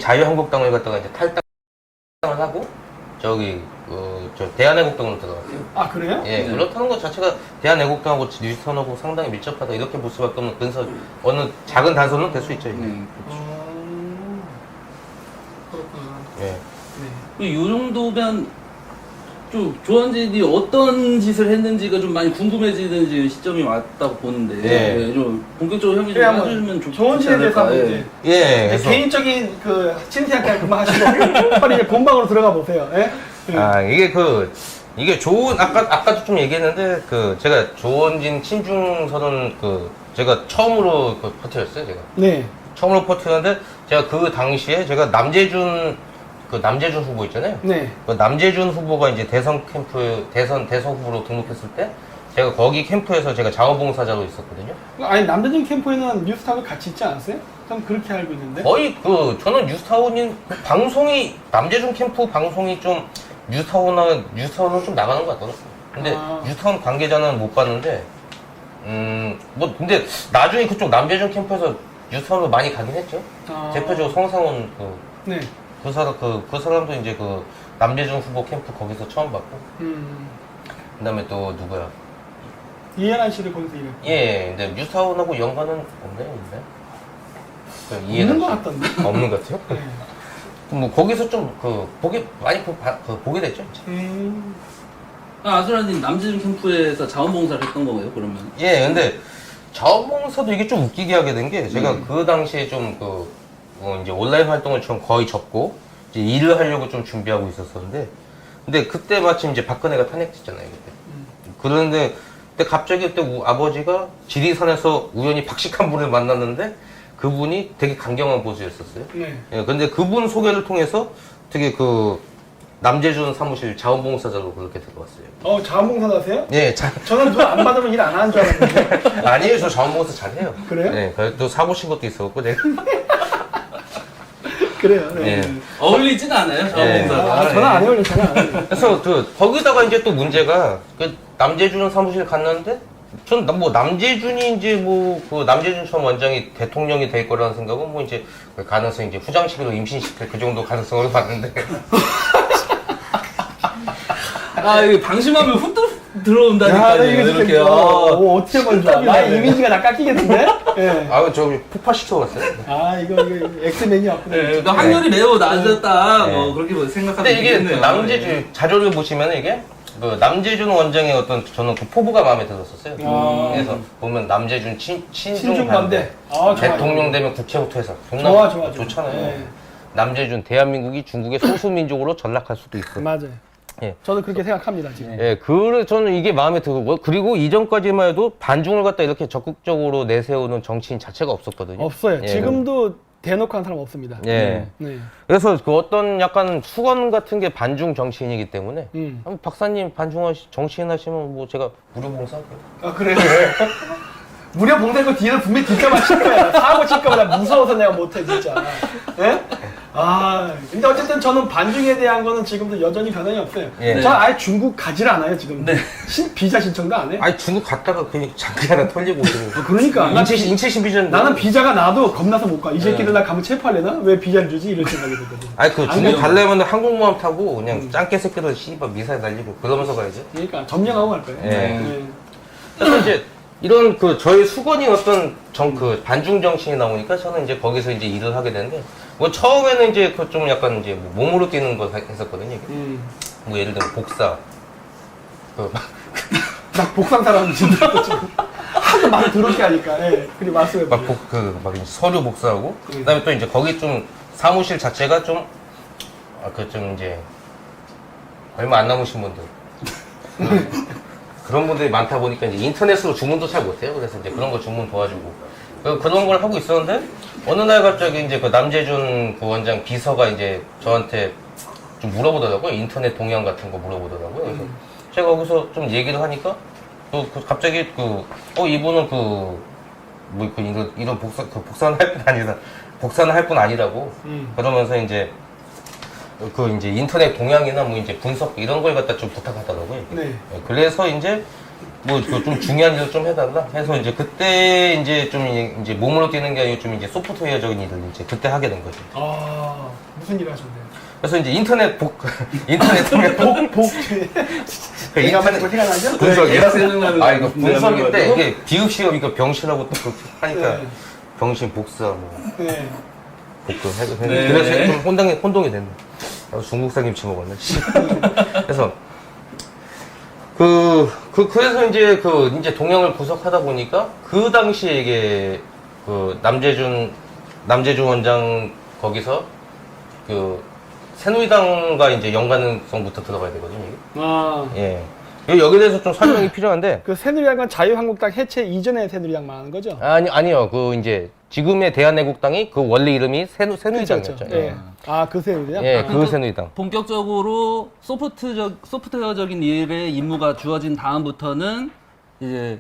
자유한국당을 갖다가 이제 탈당을 하고 저기 저 대한애국당으로 들어갔어요. 아, 그래요? 예, 네. 그렇다는 것 자체가 대한애국당하고 뉴스턴하고 상당히 밀접하다 이렇게 볼 수밖에 없는 근서 어느 작은 단서는 될 수 있죠. 이게. 그렇구나. 예. 네. 이 정도면 좀 조원진이 어떤 짓을 했는지가 좀 많이 궁금해지는 지금 시점이 왔다고 보는데 예. 좀 본격적으로 형이 좀 그래, 한번 해주시면 좋지 조원진에 대해서 않을까. 한번 예. 이제 예, 그래서 개인적인 그 친티한테 그만 하시고 빨리 이제 본방으로 들어가 보세요. 예? 예. 아 이게 좋은 아까도 좀 얘기했는데 제가 조원진 친중선언 제가 처음으로 퍼트렸어요. 제가 네. 처음으로 퍼트렸는데 제가 그 당시에 제가 남재준 후보 있잖아요. 네. 그 남재준 후보가 이제 대선 후보로 등록했을 때 제가 거기 캠프에서 제가 자원봉사자로 있었거든요. 아니, 남대진 캠프에는 뉴스타고 같이 있지 않았어요? 전 그렇게 알고 있는데. 거의 저는 뉴스타운인 방송이 남재준 캠프 방송이 좀 뉴스타운은 좀 나가는 것 같더라고요. 근데 뉴스타운 관계자는 못 봤는데 근데 나중에 그쪽 남재준 캠프에서 뉴스타운으로 많이 가긴 했죠. 대표적으로 성상훈 네. 그 사람도 이제 남재준 후보 캠프 거기서 처음 봤고 그다음에 또 누구야? 이해란 씨를 거기서 일했고. 예, 근데 뉴스타운하고 연관은 없네요, 근데. 있는 것 같던데. 없는 것 같아요? 네. 뭐, 거기서 좀, 많이 보게 됐죠. 아수라님 남재준 캠프에서 자원봉사를 했던 거예요 그러면? 예, 근데 자원봉사도 이게 좀 웃기게 하게 된 게, 제가 그 당시에 좀 이제 온라인 활동을 좀 거의 접고, 이제 일을 하려고 좀 준비하고 있었었는데, 근데 그때 마침 이제 박근혜가 탄핵됐잖아요, 그때. 그런데 갑자기 그때 아버지가 지리산에서 우연히 박식한 분을 만났는데, 그분이 되게 강경한 보수였었어요. 네. 예, 근데 그분 소개를 통해서 되게 남재준 사무실 자원봉사자로 그렇게 들어왔어요. 자원봉사 하세요? 예, 저는 돈 안 받으면 일 안 하는 줄 알았는데. 아니에요, 저 자원봉사 잘해요. 그래요? 네, 또 사고 신 것도 있었고, 내가. 그래요. 네. 예. 어울리진 않아요 자원봉사가. 저는 안 해요. 저는 안 해요. 그래서 거기다가 이제 또 문제가 남재준 사무실 갔는데 전 뭐 남재준이 이제 남재준 전 원장이 대통령이 될 거라는 생각은 뭐 이제 가능성 이제 후장시키로 임신시킬 그 정도 가능성으로 봤는데 이거 방심하면 후뚝 들어온다니까요. 야, 이거 이렇게. 진짜 어떻게 먼저 나의 이미지가 나 깎이겠는데? 예. 저 폭파시켜봤어요. 이거 엑스맨이었구나. 네, 그러니까 확률이 매우 낮았다. 네. 뭐 그렇게 생각하면 근데 이게 되겠네요. 남재준 자료를 보시면 이게 남재준 원장의 저는 포부가 마음에 들었었어요. 그래서 보면 남재준 친중 반대. 대통령 되면 국회부터 해서 좋아. 좋잖아요. 네. 남재준 대한민국이 중국의 소수민족으로 전락할 수도 있어. 맞아요. 예. 저는 그렇게 생각합니다, 지금. 예, 저는 이게 마음에 들고, 그리고 이전까지만 해도 반중을 갖다 이렇게 적극적으로 내세우는 정치인 자체가 없었거든요. 없어요. 예, 지금도 대놓고 한 사람 없습니다. 예. 네. 그래서 어떤 약간 수건 같은 게 반중 정치인이기 때문에, 박사님 정치인 하시면 뭐 제가 무료 봉사할게요. 그래요? 무료 봉사인 거 뒤에는 분명히 뒷담화 칠 거야. 사고 칠 거야. 나 무서워서 내가 못해, 진짜. 예? 근데 어쨌든 저는 반중에 대한 거는 지금도 여전히 변함이 없어요. 예. 저 아예 중국 가지를 않아요, 지금. 네. 비자 신청도 안 해. 아니, 중국 갔다가 그냥 장기 하나 털리고 오시는 거. 그러니까. 인체 신비전. 나는 비자가 나도 겁나서 못 가. 이 새끼들 나 가면 체포하려나? 왜 비자를 주지? 이럴 생각이 들거든. 아니, 중국 돼요. 가려면 항공모함 타고 그냥 짱깨 새끼들 씨발 미사일 날리고 그러면서 가야지. 그러니까 점령하고 갈 거예요. 예. 네. 그래서 이제 이런 저희 수건이 어떤 반중 정신이 나오니까 저는 이제 거기서 이제 일을 하게 되는데 뭐 처음에는 이제 좀 약간 이제 몸으로 뛰는 거 했었거든요. 뭐 예를 들면 복사. 막 복상 사람 진짜 지금 하도 말을 더럽게 하니까. 예. 그리 말씀해 막 보세요. 막 이제 서류 복사하고 그다음에 또 이제 거기 좀 사무실 자체가 좀 이제 얼마 안 남으신 분들. 그런 분들이 많다 보니까 이제 인터넷으로 주문도 잘 못해요. 그래서 이제 그런 거 주문 도와주고 그런 걸 하고 있었는데 어느 날 갑자기 이제 남재준 원장 비서가 이제 저한테 좀 물어보더라고요. 인터넷 동향 같은 거 물어보더라고요. 그래서 제가 거기서 좀 얘기를 하니까 또 갑자기 이분은 이런 복사는 할 분 아니다. 복사는 할 분 아니라고 그러면서 이제 이제 인터넷 동향이나 뭐 이제 분석 이런 걸 갖다 좀 부탁하더라고요. 네. 그래서 이제 뭐 좀 중요한 일을 좀 해달라 해서 이제 그때 이제 좀 이제 몸으로 뛰는 게 아니고 좀 이제 소프트웨어적인 일을 이제 그때 하게 된 거죠. 아, 무슨 일 하셨나요? 그래서 이제 인터넷 인터넷 내가 만든 거 생각나죠? 분석이 얘가 생각나는 아 이거 분석일 거죠? 때 이게 비읍시험 이거 병실하고 또 하니까 네. 병신 복사 뭐 네. 복근 네. 그래서 좀 혼동이 됐네. 중국산 김치 먹었네. 그래서 그래서 이제 이제 동양을 구석하다 보니까 그 당시에 이게 남재준 원장 거기서 새누리당과 이제 연관성부터 들어가야 되거든요. 이게. 아, 예. 여기에 대해서 좀 설명이 필요한데 그 새누리당은 자유한국당 해체 이전의 새누리당 말하는 거죠? 아니요. 이제 지금의 대한애국당이 그 원래 이름이 새누리당이었죠. 그렇죠. 예. 아, 그 새누리당? 예, 아, 그 새누리당. 본격적으로 소프트웨어적인 일의 임무가 주어진 다음부터는 이제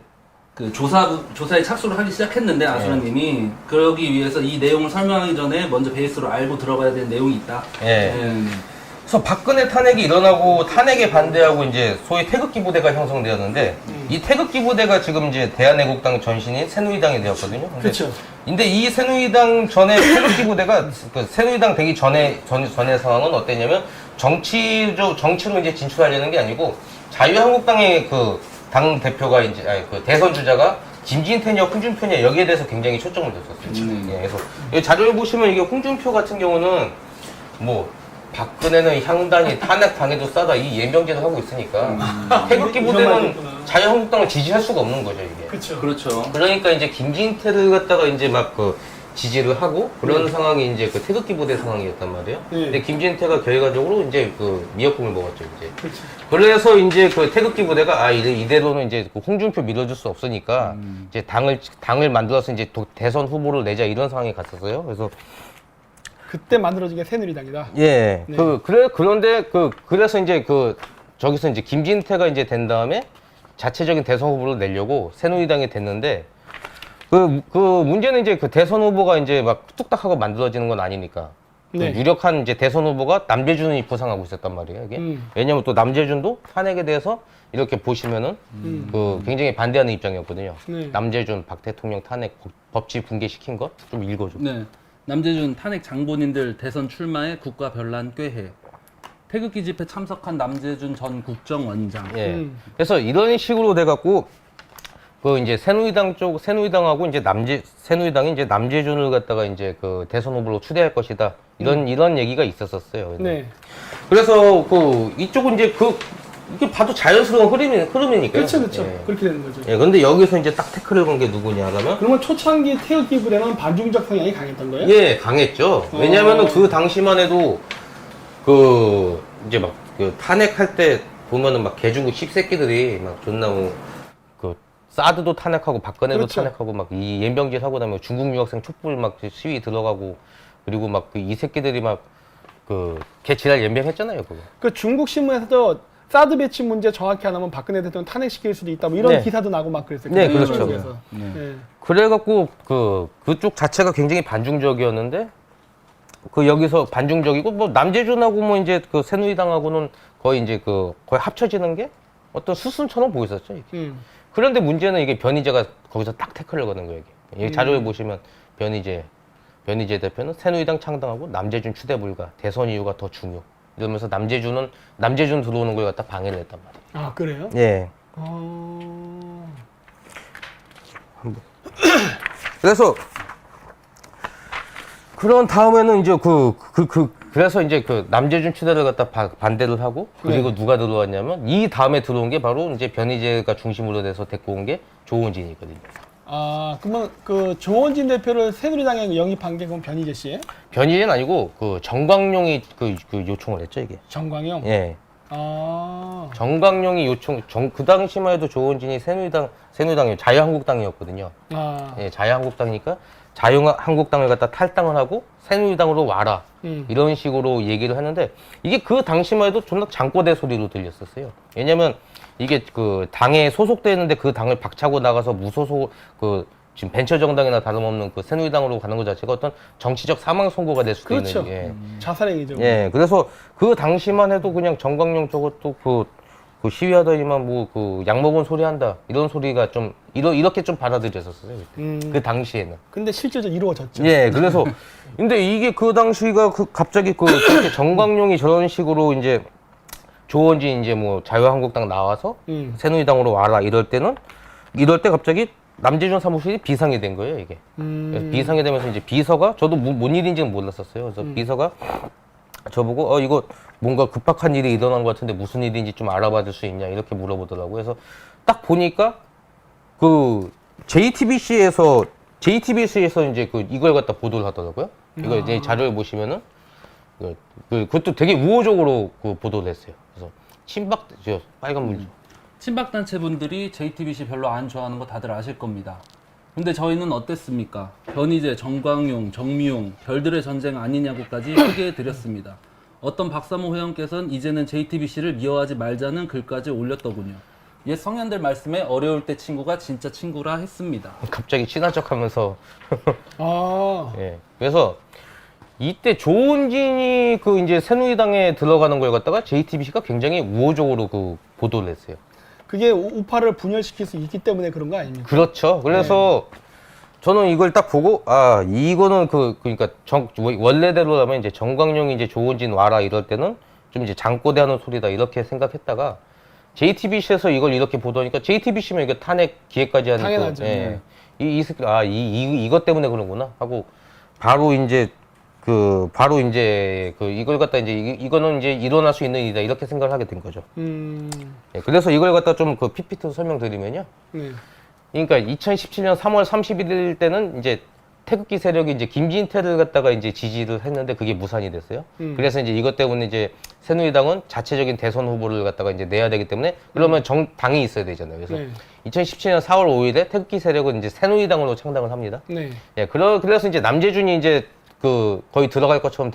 그 조사에 착수를 하기 시작했는데 아수라님이 그러기 위해서 이 내용을 설명하기 전에 먼저 베이스로 알고 들어가야 되는 내용이 있다. 예. 그래서 박근혜 탄핵이 일어나고 탄핵에 반대하고 이제 소위 태극기 부대가 형성되었는데 이 태극기 부대가 지금 이제 대한애국당 전신인 새누리당이 되었거든요. 그렇죠. 근데 이 새누리당 전에 태극기 부대가 새누리당 되기 전의 상황은 어땠냐면 정치로 이제 진출하려는 게 아니고 자유한국당의 당 대표가 이제 그 대선 주자가 김진태냐 홍준표냐 여기에 대해서 굉장히 초점을 뒀었어요. 예, 그래서 이 자료를 보시면 이게 홍준표 같은 경우는 뭐 박근혜는 향단이 탄핵 당해도 싸다 이 예명제도 하고 있으니까 태극기 부대는 자유한국당을 지지할 수가 없는 거죠 이게. 그렇죠. 그렇죠. 그러니까 이제 김진태를 갖다가 이제 막 지지를 하고 그런 상황이 이제 태극기 부대 상황이었단 말이에요. 근데 김진태가 결과적으로 이제 미역국을 먹었죠 이제. 그렇죠. 그래서 이제 태극기 부대가 이대로는 이제 홍준표 밀어줄 수 없으니까 이제 당을 만들어서 이제 대선 후보를 내자 이런 상황이 갔었어요. 그래서 그때 만들어진 게 새누리당이다. 예. 네. 그런데 그래서 이제 저기서 이제 김진태가 이제 된 다음에 자체적인 대선 후보를 내려고 새누리당이 됐는데 문제는 이제 대선 후보가 이제 막 뚝딱하고 만들어지는 건 아니니까. 네. 유력한 이제 대선 후보가 남재준이 부상하고 있었단 말이에요, 이게. 왜냐면 또 남재준도 탄핵에 대해서 이렇게 보시면은 굉장히 반대하는 입장이었거든요. 네. 남재준 박 대통령 탄핵 법치 붕괴시킨 것 좀 읽어줘. 네. 남재준 탄핵 장본인들 대선 출마에 국가 변란 꾀해. 태극기 집회 참석한 남재준 전 국정원장. 예. 그래서 이런 식으로 돼갖고 이제 새누리당하고 이제 새누리당이 이제 남재준을 갖다가 이제 대선 후보로 추대할 것이다. 이런 얘기가 있었었어요. 네. 그래서 이쪽은 이제 이게 봐도 자연스러운 흐름이니까요. 그렇죠. 예. 그렇게 되는 거죠. 예, 근데 여기서 이제 딱 태클을 건 게 누구냐 하면 그러면 초창기 태극기 부대는 반중적 성향이 강했던 거예요? 예, 강했죠. 왜냐면은 그 당시만 해도 이제 막 탄핵할 때 보면은 막 개중국 씹새끼들이 막 존나 사드도 탄핵하고 박근혜도 그렇죠. 탄핵하고 막 이 연병질 하고 나면 중국 유학생 촛불 막 시위 들어가고 그리고 막 이 새끼들이 막 개 지랄 연병했잖아요, 그거. 그 중국 신문에서도 사드 배치 문제 정확히 안 하면 박근혜 대통령 탄핵시킬 수도 있다 뭐 이런 네. 기사도 나고 막 그랬어요. 네, 그 그렇죠. 중국에서. 네. 네. 그래갖고 그쪽 자체가 굉장히 반중적이었는데 여기서 반중적이고 뭐 남재준하고 뭐 이제 새누리당하고는 거의 이제 거의 합쳐지는 게 어떤 수순처럼 보였었죠. 이게. 그런데 문제는 이게 변희재가 거기서 딱 태클을 거는 거예요. 여기 자료에 보시면 변희재 대표는 새누리당 창당하고 남재준 추대 불가, 대선 이유가 더 중요. 이러면서 남재준 들어오는 걸 갖다 방해를 했단 말이에요. 아, 그래요? 예. 그래서 그런 다음에는 이제 그래서 이제 남재준 추대를 갖다 반대를 하고 그리고 누가 들어왔냐면 이 다음에 들어온 게 바로 이제 변희재가 중심으로 돼서 데리고 온 게 조원진이거든요. 아, 그러면 조원진 대표를 새누리당에 영입한 게 그럼 변희재 씨예요? 변희재는 아니고 정광용이 요청을 했죠, 이게. 정광용? 예. 아. 정광용이 그 당시만 해도 조원진이 새누리당이 자유한국당이었거든요. 아. 예, 자유한국당이니까 자유한국당을 갖다 탈당을 하고 새누리당으로 와라. 이런 식으로 얘기를 했는데 이게 그 당시만 해도 존나 장꼬대 소리로 들렸었어요. 왜냐면 이게 당에 소속돼 있는데 그 당을 박차고 나가서 무소속 지금 벤처 정당이나 다름없는 새누리당으로 가는 것 자체가 어떤 정치적 사망 선고가 될 수도 그렇죠. 있는. 예. 자살행위죠. 예. 그래서 그 당시만 해도 그냥 정광용 저것도 그 시위하더니만 뭐 그 약 먹은 소리 한다 이런 소리가 좀 이렇게 좀 받아들였었어요. 그때. 그 당시에는. 근데 실제로 이루어졌죠. 예, 그래서 근데 이게 그 당시가 갑자기 그렇게 정광용이 저런 식으로 이제 조원진 이제 뭐 자유한국당 나와서 새누리당으로 와라 이럴 때 갑자기 남재준 사무실이 비상이 된 거예요, 이게. 그래서 비상이 되면서 이제 비서가 저도 뭔 일인지는 몰랐었어요. 그래서 비서가 저보고 이거 뭔가 급박한 일이 일어난 것 같은데 무슨 일인지 좀 알아봐 줄 수 있냐 이렇게 물어보더라고요. 그래서 딱 보니까 그 JTBC에서 이제 이걸 갖다 보도를 하더라고요. 이거 이제 자료를 보시면은 그것도 되게 우호적으로 보도를 했어요. 그래서 저 빨간 물. 친박단체 분들이 JTBC 별로 안 좋아하는 거 다들 아실 겁니다. 근데 저희는 어땠습니까? 변희재, 정광용, 정미용, 별들의 전쟁 아니냐고까지 소개해드렸습니다. 어떤 박사모 회원께서는 이제는 JTBC를 미워하지 말자는 글까지 올렸더군요. 옛 성현들 말씀에 어려울 때 친구가 진짜 친구라 했습니다. 갑자기 친한 척하면서 아, 예. 그래서 이때 조은진이 이제 새누리당에 들어가는 걸 갖다가 JTBC가 굉장히 우호적으로 보도를 했어요. 그게 우파를 분열시킬 수 있기 때문에 그런 거 아닙니까? 그렇죠. 그래서 저는 이걸 딱 보고 이거는 그러니까 원래대로라면 이제 정광용이 이제 조은진 와라 이럴 때는 좀 이제 장꼬대하는 소리다 이렇게 생각했다가 JTBC에서 이걸 이렇게 보도하니까 JTBC면 이거 탄핵 기획까지 하는 당연하죠. 예. 이것 때문에 그런구나 하고 바로 이제 이걸 갖다 이제 이거는 이제 일어날 수 있는 일이다 이렇게 생각을 하게 된 거죠. 예, 그래서 이걸 갖다 좀 PPT로 설명드리면요. 네. 그러니까 2017년 3월 31일 때는 이제 태극기 세력이 이제 김진태를 갖다가 이제 지지를 했는데 그게 무산이 됐어요. 그래서 이제 이것 때문에 이제 새누리당은 자체적인 대선 후보를 갖다가 이제 내야 되기 때문에 그러면 당이 있어야 되잖아요. 그래서 네. 2017년 4월 5일에 태극기 세력은 이제 새누리당으로 창당을 합니다. 네. 예, 그래서 이제 남재준이 이제 거의 들어갈 것처럼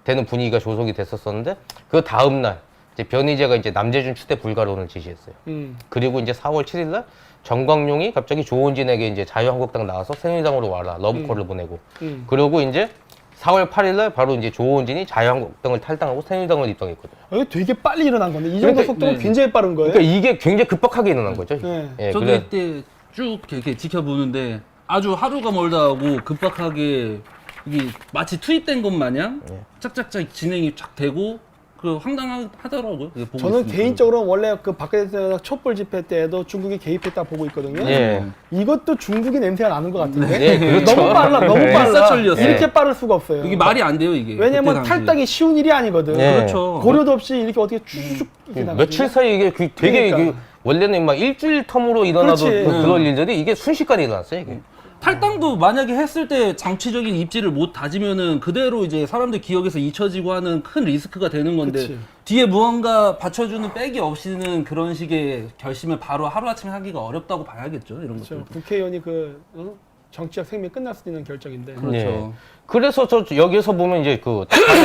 되는 분위기가 조성이 됐었었는데 그 다음 날 이제 변희재가 이제 남재준 추대 불가론을 지시했어요. 그리고 이제 4월 7일 날 정광용이 갑자기 조원진에게 이제 자유한국당 나와서 새누리당으로 와라 러브콜을 보내고 그리고 이제 4월 8일 날 바로 이제 조원진이 자유한국당을 탈당하고 새누리당을 입당했거든요. 이게 되게 빨리 일어난 건데 이 정도 그러니까, 속도는 네. 굉장히 빠른 거예요. 그러니까 이게 굉장히 급박하게 일어난 거죠. 네. 예, 저도 이때 쭉 이렇게 지켜보는데 아주 하루가 멀다 하고 급박하게 이게 마치 투입된 것 마냥 짝짝짝 진행이 쫙 되고 황당하더라고요. 이게 보고 저는 있으니까. 개인적으로 원래 밖에 촛불 집회 때도 중국이 개입했다 보고 있거든요. 예. 이것도 중국이 냄새가 나는 것 같은데 예, 그렇죠. 너무 빨라. 일사천리였어요. 이렇게 빠를 수가 없어요. 이게 말이 안 돼요 이게. 왜냐면 그때 당시에. 탈당이 쉬운 일이 아니거든. 예. 그렇죠. 고려도 없이 이렇게 어떻게 쭉쭉 이렇게 나가거든요. 며칠 사이에 이게 되게 그러니까. 원래는 막 일주일 텀으로 일어나도 그렇지. 그럴 일들이 이게 순식간에 일어났어요. 이게. 탈당도 만약에 했을 때 장치적인 입지를 못 다지면은 그대로 이제 사람들 기억에서 잊혀지고 하는 큰 리스크가 되는 건데 그치. 뒤에 무언가 받쳐주는 백이 없이는 그런 식의 결심을 바로 하루아침에 하기가 어렵다고 봐야겠죠 이런 그렇죠. 것들. 국회의원이 정치적 생명이 끝날 수 있는 결정인데. 그렇죠. 예. 그래서 저 여기서 보면 이제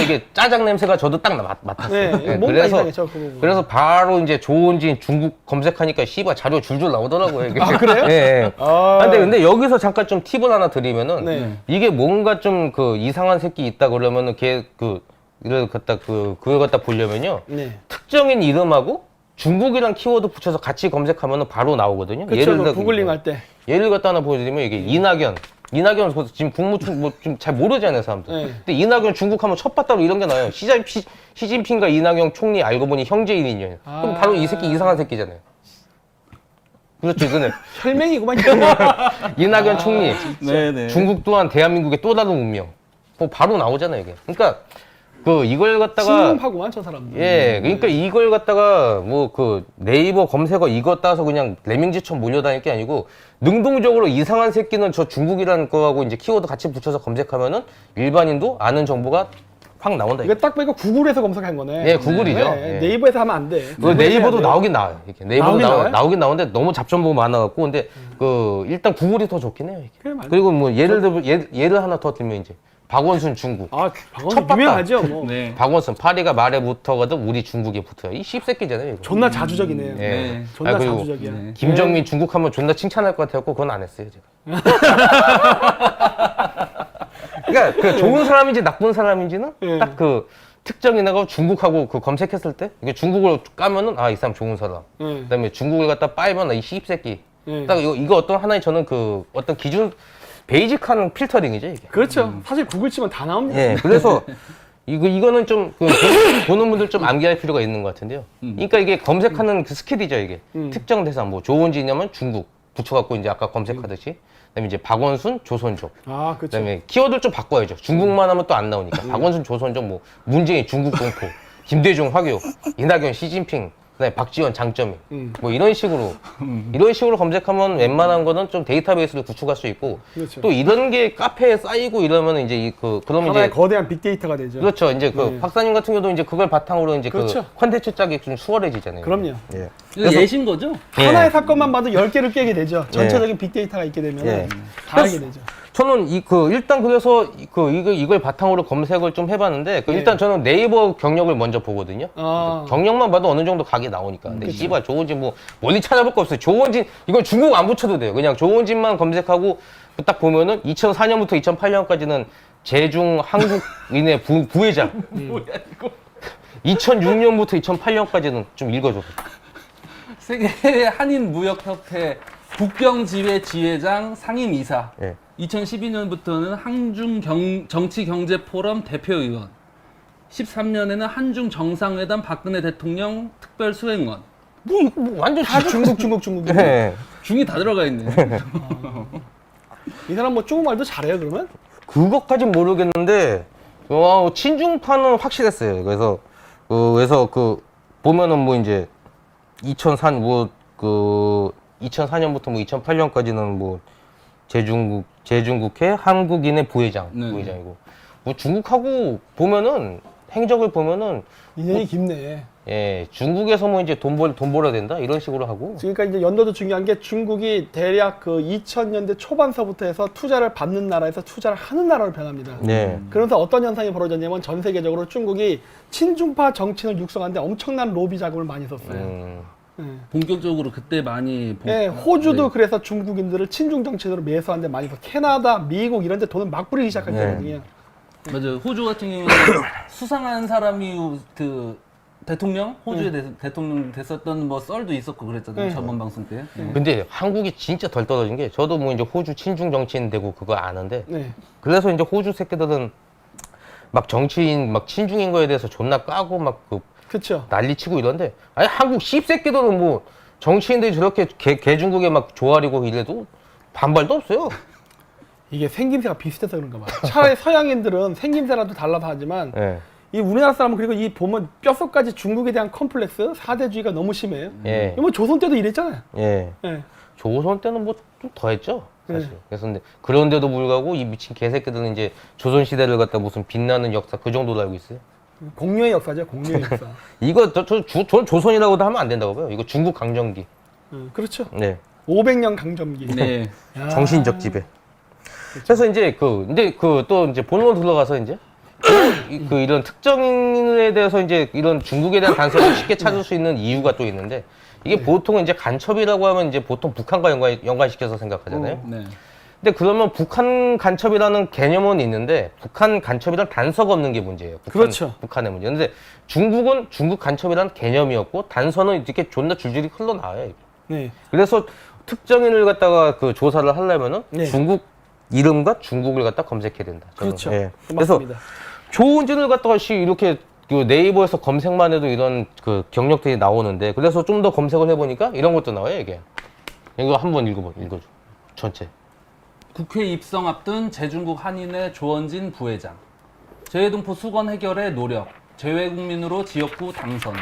이게 짜장 냄새가 저도 딱 맡았어요. 네, 뭔가 이상했죠. 그거. 그래서 바로 이제 조은진 중국 검색하니까 씨발 자료 줄줄 나오더라고요. 이게. 아, 그래요? 예. 예. 아. 근데 여기서 잠깐 좀 팁을 하나 드리면은 네. 이게 뭔가 좀 이상한 새끼 있다 그러면은 그걸 갖다 보려면요. 네. 특정인 이름하고 중국이란 키워드 붙여서 같이 검색하면은 바로 나오거든요. 그렇죠. 구글링 할 때. 예를 갖다 하나 보여드리면 이게 이낙연 지금 국무총 좀 잘 모르잖아요 사람들. 네. 근데 이낙연 중국 하면 첫 바따로 이런 게 나와요. 시진핑과 이낙연 총리 알고 보니 형제인 인연. 그럼 바로 이 새끼 이상한 새끼잖아요. 그렇죠, 이거는 혈맹이구만. 이낙연 총리. 네네. 중국 또한 대한민국의 또 다른 운명. 뭐 바로 나오잖아요 이게. 그러니까 이걸 갖다가 신문파구만 저 사람들. 예, 그러니까 이걸 갖다가 네이버 검색어 이거 따서 그냥 레밍지처럼 몰려다닐 게 아니고 능동적으로 이상한 새끼는 저 중국이라는 거하고 이제 키워드 같이 붙여서 검색하면은 일반인도 아는 정보가 확 나온다. 이거 딱 보니까 구글에서 검색한 거네. 예, 구글이죠. 네, 예. 네이버에서 하면 안 돼. 네이버도 나오긴 나와요. 이렇게 네이버도 나오긴 나와요? 나오긴 나오는데 너무 잡전보가 많아갖고 근데 일단 구글이 더 좋긴 해요. 이게. 그래, 맞아. 그리고 뭐 예를 하나 더 들면 이제 박원순 중국. 아, 첫 박원순 바탕. 유명하죠. 뭐. 네. 박원순 파리가 말에 붙어거든 우리 중국에 붙어요. 이 씹새끼잖아요. 이거. 존나 자주적이네요. 예. 네. 존나 그리고 자주적이야. 네. 김정민 중국 하면 존나 칭찬할 것 같아갖고 그건 안 했어요 제가. 그러니까 그 좋은 사람인지 나쁜 사람인지는 예. 딱 그 특정인하고 중국하고 그 검색했을 때 이게 중국을 까면은 아 이 사람 좋은 사람. 예. 그다음에 중국을 갖다 빠이면 이 씹새끼. 예. 딱 이거 어떤 하나의 저는 그 어떤 기준 베이직한 필터링이죠 이게. 그렇죠. 사실 구글 치면 다 나옵니다. 예. 그래서 이거는 좀 그 보는 분들 좀 암기할 필요가 있는 것 같은데요. 그러니까 이게 검색하는 그 스킬이죠 이게. 특정 대상 뭐 조원진이냐면 중국 붙여갖고 이제 아까 검색하듯이. 그다음에 이제 박원순, 조선족. 아, 그렇죠. 그다음에 키워드를 좀 바꿔야죠. 중국만 하면 또 안 나오니까. 박원순, 조선족, 뭐 문재인, 중국 공포, 김대중, 화교, 이낙연, 시진핑, 그다음에 박지원, 장점이. 뭐 이런 식으로 검색하면 웬만한 거는 좀 데이터베이스를 구축할 수 있고. 그렇죠. 또 이런 게 카페에 쌓이고 이러면 이제 그러면 하나의 이제 거대한 빅데이터가 되죠. 그렇죠. 이제 그 네. 박사님 같은 경우도 이제 그걸 바탕으로 이제 그렇죠. 그 컨텐츠 짝이 좀 수월해지잖아요. 그럼요. 예. 이거 예신 거죠? 예. 하나의 사건만 봐도 10개를 깨게 되죠. 전체적인 빅데이터가 있게 되면 예. 다 알게 되죠. 저는 일단 그래서 이걸 바탕으로 검색을 좀 해봤는데 일단 저는 네이버 경력을 먼저 보거든요. 아. 경력만 봐도 어느 정도 각이 나오니까. 근데 씨발 조원진 뭐 멀리 찾아볼 거 없어요. 조원진 이건 중국 안 붙여도 돼요. 그냥 조원진만 검색하고 딱 보면은 2004년부터 2008년까지는 제중 한국인의 부회장. 뭐야 이거? 2006년부터 2008년까지는 좀 읽어줘. 세계 한인무역협회 국경지회 지회장 상임이사. 예. 2012년부터는 한중 정치경제포럼 대표의원. 13년에는 한중 정상회담 박근혜 대통령 특별수행원. 뭐 이거 뭐 완전 다 중국. 예. 중이 다 들어가 있네. 이 사람 뭐 중국말도 잘해요, 그러면? 그것까진 모르겠는데 친중파는 확실했어요. 그래서 보면은 뭐 이제 2004년부터 뭐 2008년까지는 뭐 제중국회 한국인의 부회장이고 뭐 중국하고 보면은 행적을 보면은 인연이 깊네. 예 중국에서 뭐 이제 돈 벌어야 된다 이런 식으로 하고 그러니까 이제 연도도 중요한 게 중국이 대략 그 2000년대 초반서부터 해서 투자를 받는 나라에서 투자를 하는 나라로 변합니다. 네. 그러면서 어떤 현상이 벌어졌냐면 전 세계적으로 중국이 친중파 정치인을 육성하는데 엄청난 로비 자금을 많이 썼어요. 예. 본격적으로 그때 많이 예, 호주도 그래서 중국인들을 친중 정치인으로 매수하는데 많이 써. 캐나다, 미국 이런 데 돈을 막 뿌리기 시작한 네. 때거든요. 맞아요. 호주 같은 경우는 수상한 사람이 그 대통령 호주에 대통령 됐었던 뭐 썰도 있었고 그랬잖아요. 네. 저번 방송 때. 근데 한국이 진짜 덜 떨어진 게 저도 뭐 이제 호주 친중 정치인 되고 그거 아는데 네. 그래서 이제 호주 새끼들은 막 정치인 막 친중인 거에 대해서 존나 까고 막그 그렇죠. 난리치고 이런데 아니 한국 씹새끼들은 뭐 정치인들이 저렇게 개중국에 막 조아리고 이래도 반발도 없어요. 이게 생김새가 비슷해서 그런가 봐요. 차라리 서양인들은 생김새라도 달라서 하지만 예. 이 우리나라 사람은 그리고 이 보면 뼛속까지 중국에 대한 컴플렉스, 사대주의가 너무 심해요. 예. 이거 뭐 조선 때도 이랬잖아요. 예. 예. 조선 때는 뭐 좀 더했죠 사실. 네. 그래서 근데 그런데도 불구하고 이 미친 개새끼들은 이제 조선 시대를 갖다 무슨 빛나는 역사 그 정도로 알고 있어요. 공유의 역사죠, 공유의 역사. 이거 전 조선이라고도 하면 안 된다고 봐요. 이거 중국 강점기. 그렇죠. 네. 500년 강점기. 네. 야. 정신적 지배. 그래서 이제 또 이제 본론 들어가서 이제 이런 특정인에 대해서 이제 이런 중국에 대한 단서를 쉽게 찾을 수 있는 이유가 또 있는데 이게 보통 이제 간첩이라고 하면 이제 보통 북한과 연관시켜서 생각하잖아요. 네. 근데 그러면 북한 간첩이라는 개념은 있는데 북한 간첩이란 단서가 없는 게 문제예요. 그렇죠. 북한의 문제. 근데 중국은 중국 간첩이라는 개념이었고 단서는 이렇게 존나 줄줄이 흘러나와요. 네. 그래서 특정인을 갖다가 그 조사를 하려면은 네. 중국 이름과 중국을 갖다 검색해야 된다. 저는. 그렇죠. 예. 그래서 맞습니다. 조은진을 갖다가 이렇게 그 네이버에서 검색만 해도 이런 그 경력들이 나오는데 그래서 좀 더 검색을 해보니까 이런 것도 나와요 이게. 이거 한번 읽어줘. 전체. 국회 입성 앞둔 제중국 한인의 조원진 부회장. 재외동포 수건 해결에 노력. 재외국민으로 지역구 당선.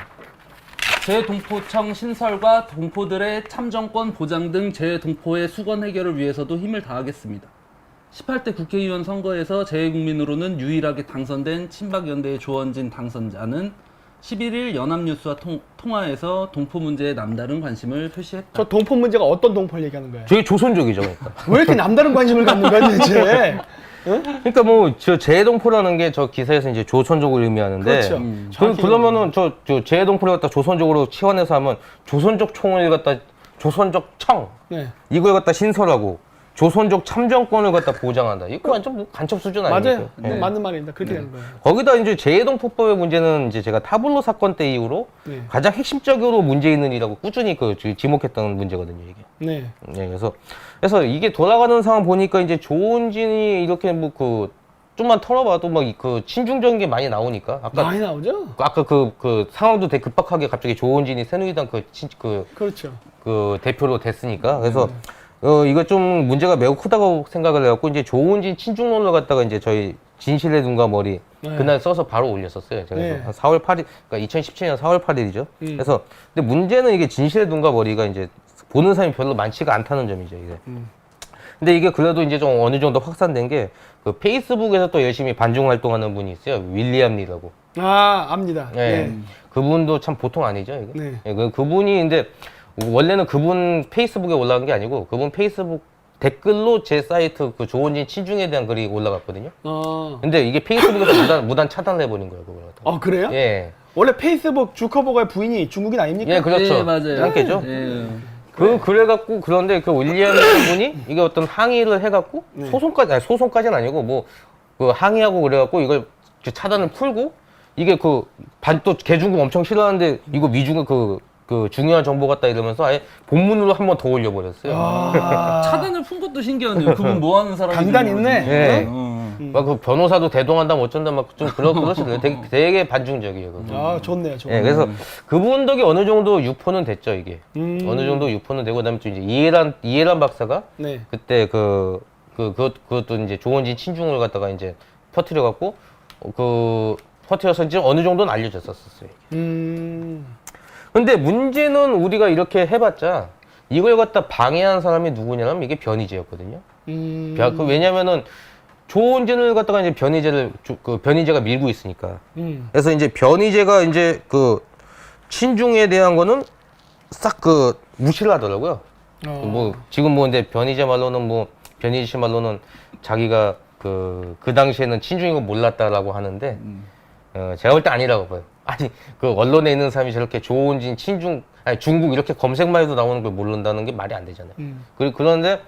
재외동포청 신설과 동포들의 참정권 보장 등 재외동포의 수건 해결을 위해서도 힘을 다하겠습니다. 18대 국회의원 선거에서 재외국민으로는 유일하게 당선된 친박연대의 조원진 당선자는 11일 연합뉴스와 통화에서 동포 문제에 남다른 관심을 표시했다. 저 동포 문제가 어떤 동포를 얘기하는 거예요? 되게 조선족이죠, 그러니까. 왜 이렇게 남다른 관심을 갖는 거야, 대체? 그러니까 뭐 저 재동포라는 게 저 기사에서 이제 조선족을 의미하는데 그렇죠. 정확히 그러면은 저 재동포를 갖다 조선족으로 치환해서 하면 조선족 총을 갖다 조선족 청 네. 이걸 갖다 신설하고 조선족 참정권을 갖다 보장한다. 이거 완전 뭐 간첩 수준 아닙니까? 맞아요. 예. 맞는 말입니다. 그렇게 되는 거예요. 거기다 이제 재해동 폭법의 문제는 이제 제가 타블로 사건 때 이후로 네. 가장 핵심적으로 문제 있는 일이라고 꾸준히 지목했던 문제거든요, 이게. 네. 예, 그래서 이게 돌아가는 상황 보니까 이제 조은진이 이렇게 뭐 좀만 털어봐도 막 그 친중적인 게 많이 나오니까 많이 나오죠? 아까 그 상황도 되게 급박하게 갑자기 조은진이 새누리당 그렇죠. 그 대표로 됐으니까 그래서 이거 좀 문제가 매우 크다고 생각을 해갖고 이제 조은진 친중론을 갖다가 이제 저희 진실의 눈과 머리 네. 그날 써서 바로 올렸었어요. 제가 네. 한 4월 8일, 그러니까 2017년 4월 8일이죠. 그래서 근데 문제는 이게 진실의 눈과 머리가 이제 보는 사람이 별로 많지가 않다는 점이죠. 이게. 근데 이게 그래도 이제 좀 어느 정도 확산된 게 그 페이스북에서 또 열심히 반중 활동하는 분이 있어요. 윌리엄 리라고. 아, 압니다. 예. 네. 그분도 참 보통 아니죠. 이거. 네. 예, 그분이 근데 원래는 그분 페이스북에 올라간 게 아니고 그분 페이스북 댓글로 제 사이트 그 조은진 친중에 대한 글이 올라갔거든요. 근데 이게 페이스북에서 무단 차단을 해버린 거예요, 그걸 갖다가. 그래요? 예. 원래 페이스북 주커버거의 부인이 중국인 아닙니까? 예, 그렇죠. 네, 맞아요. 그렇겠죠. 예. 그래갖고, 그런데 그 윌리엄 분이 이게 어떤 항의를 해갖고, 네. 소송까지는 아니고, 그 항의하고 그래갖고, 이걸 차단을 풀고, 이게 또 개중국 엄청 싫어하는데, 이거 미중의 그 중요한 정보 같다 이러면서 아예 본문으로 한 번 더 올려버렸어요. 차단을 푼 것도 신기하네요. 그분 뭐 하는 사람인지. 강단 있네. 모르겠는데. 예. 막 그 변호사도 대동한다 뭐 어쩐다 막 좀 그러시더라고요. 되게 반중적이에요. 그분. 좋네요. 좋네요. 예, 그래서 그분 덕에 어느 정도 유포는 됐죠, 이게. 어느 정도 유포는 되고, 그다음에 또 이제 이해란 박사가 네. 그때 그것도 이제 조원진 친중을 갖다가 이제 퍼뜨려갖고, 퍼뜨려서 이제 어느 정도는 알려졌었어요. 근데 문제는 우리가 이렇게 해봤자, 이걸 갖다 방해한 사람이 누구냐면 이게 변희재였거든요. 왜냐면은 조은진을 갖다가 이제 변희재가 밀고 있으니까. 그래서 이제 변희재가 이제 친중에 대한 거는 싹 무시를 하더라고요. 지금 근데 변희재 말로는 변희재 씨 말로는 자기가 그 당시에는 친중인 거 몰랐다라고 하는데, 제가 볼 때 아니라고 봐요. 아니, 언론에 있는 사람이 저렇게 조은진 중국 이렇게 검색만 해도 나오는 걸 모른다는 게 말이 안 되잖아요. 그런데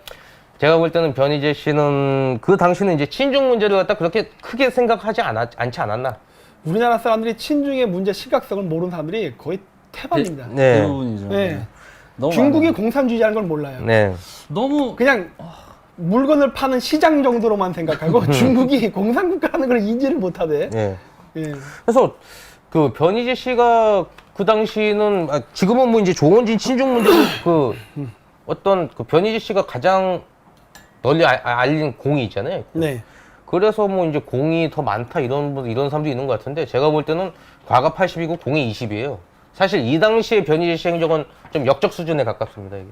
제가 볼 때는 변희재 씨는 그 당시는 이제 친중 문제를 갖다 그렇게 크게 생각하지 않지 않았나. 우리나라 사람들이 친중의 문제 심각성을 모르는 사람들이 거의 태반입니다. 네. 대부분이죠. 네. 너무 중국이 많아요. 공산주의라는 걸 몰라요. 네. 너무 그냥 물건을 파는 시장 정도로만 생각하고 중국이 공산국가라는 걸 인지를 못하대. 네. 예. 그래서 변희재 씨가 그 당시는 지금은 뭐 이제 조원진 친중 문제로 어떤 변희재 씨가 가장 널리 알린 공이 있잖아요. 네. 그래서 뭐 이제 공이 더 많다 이런 사람도 있는 것 같은데 제가 볼 때는 과가 80이고 공이 20이에요. 사실 이 당시에 변희재 씨 행적은 좀 역적 수준에 가깝습니다. 이게.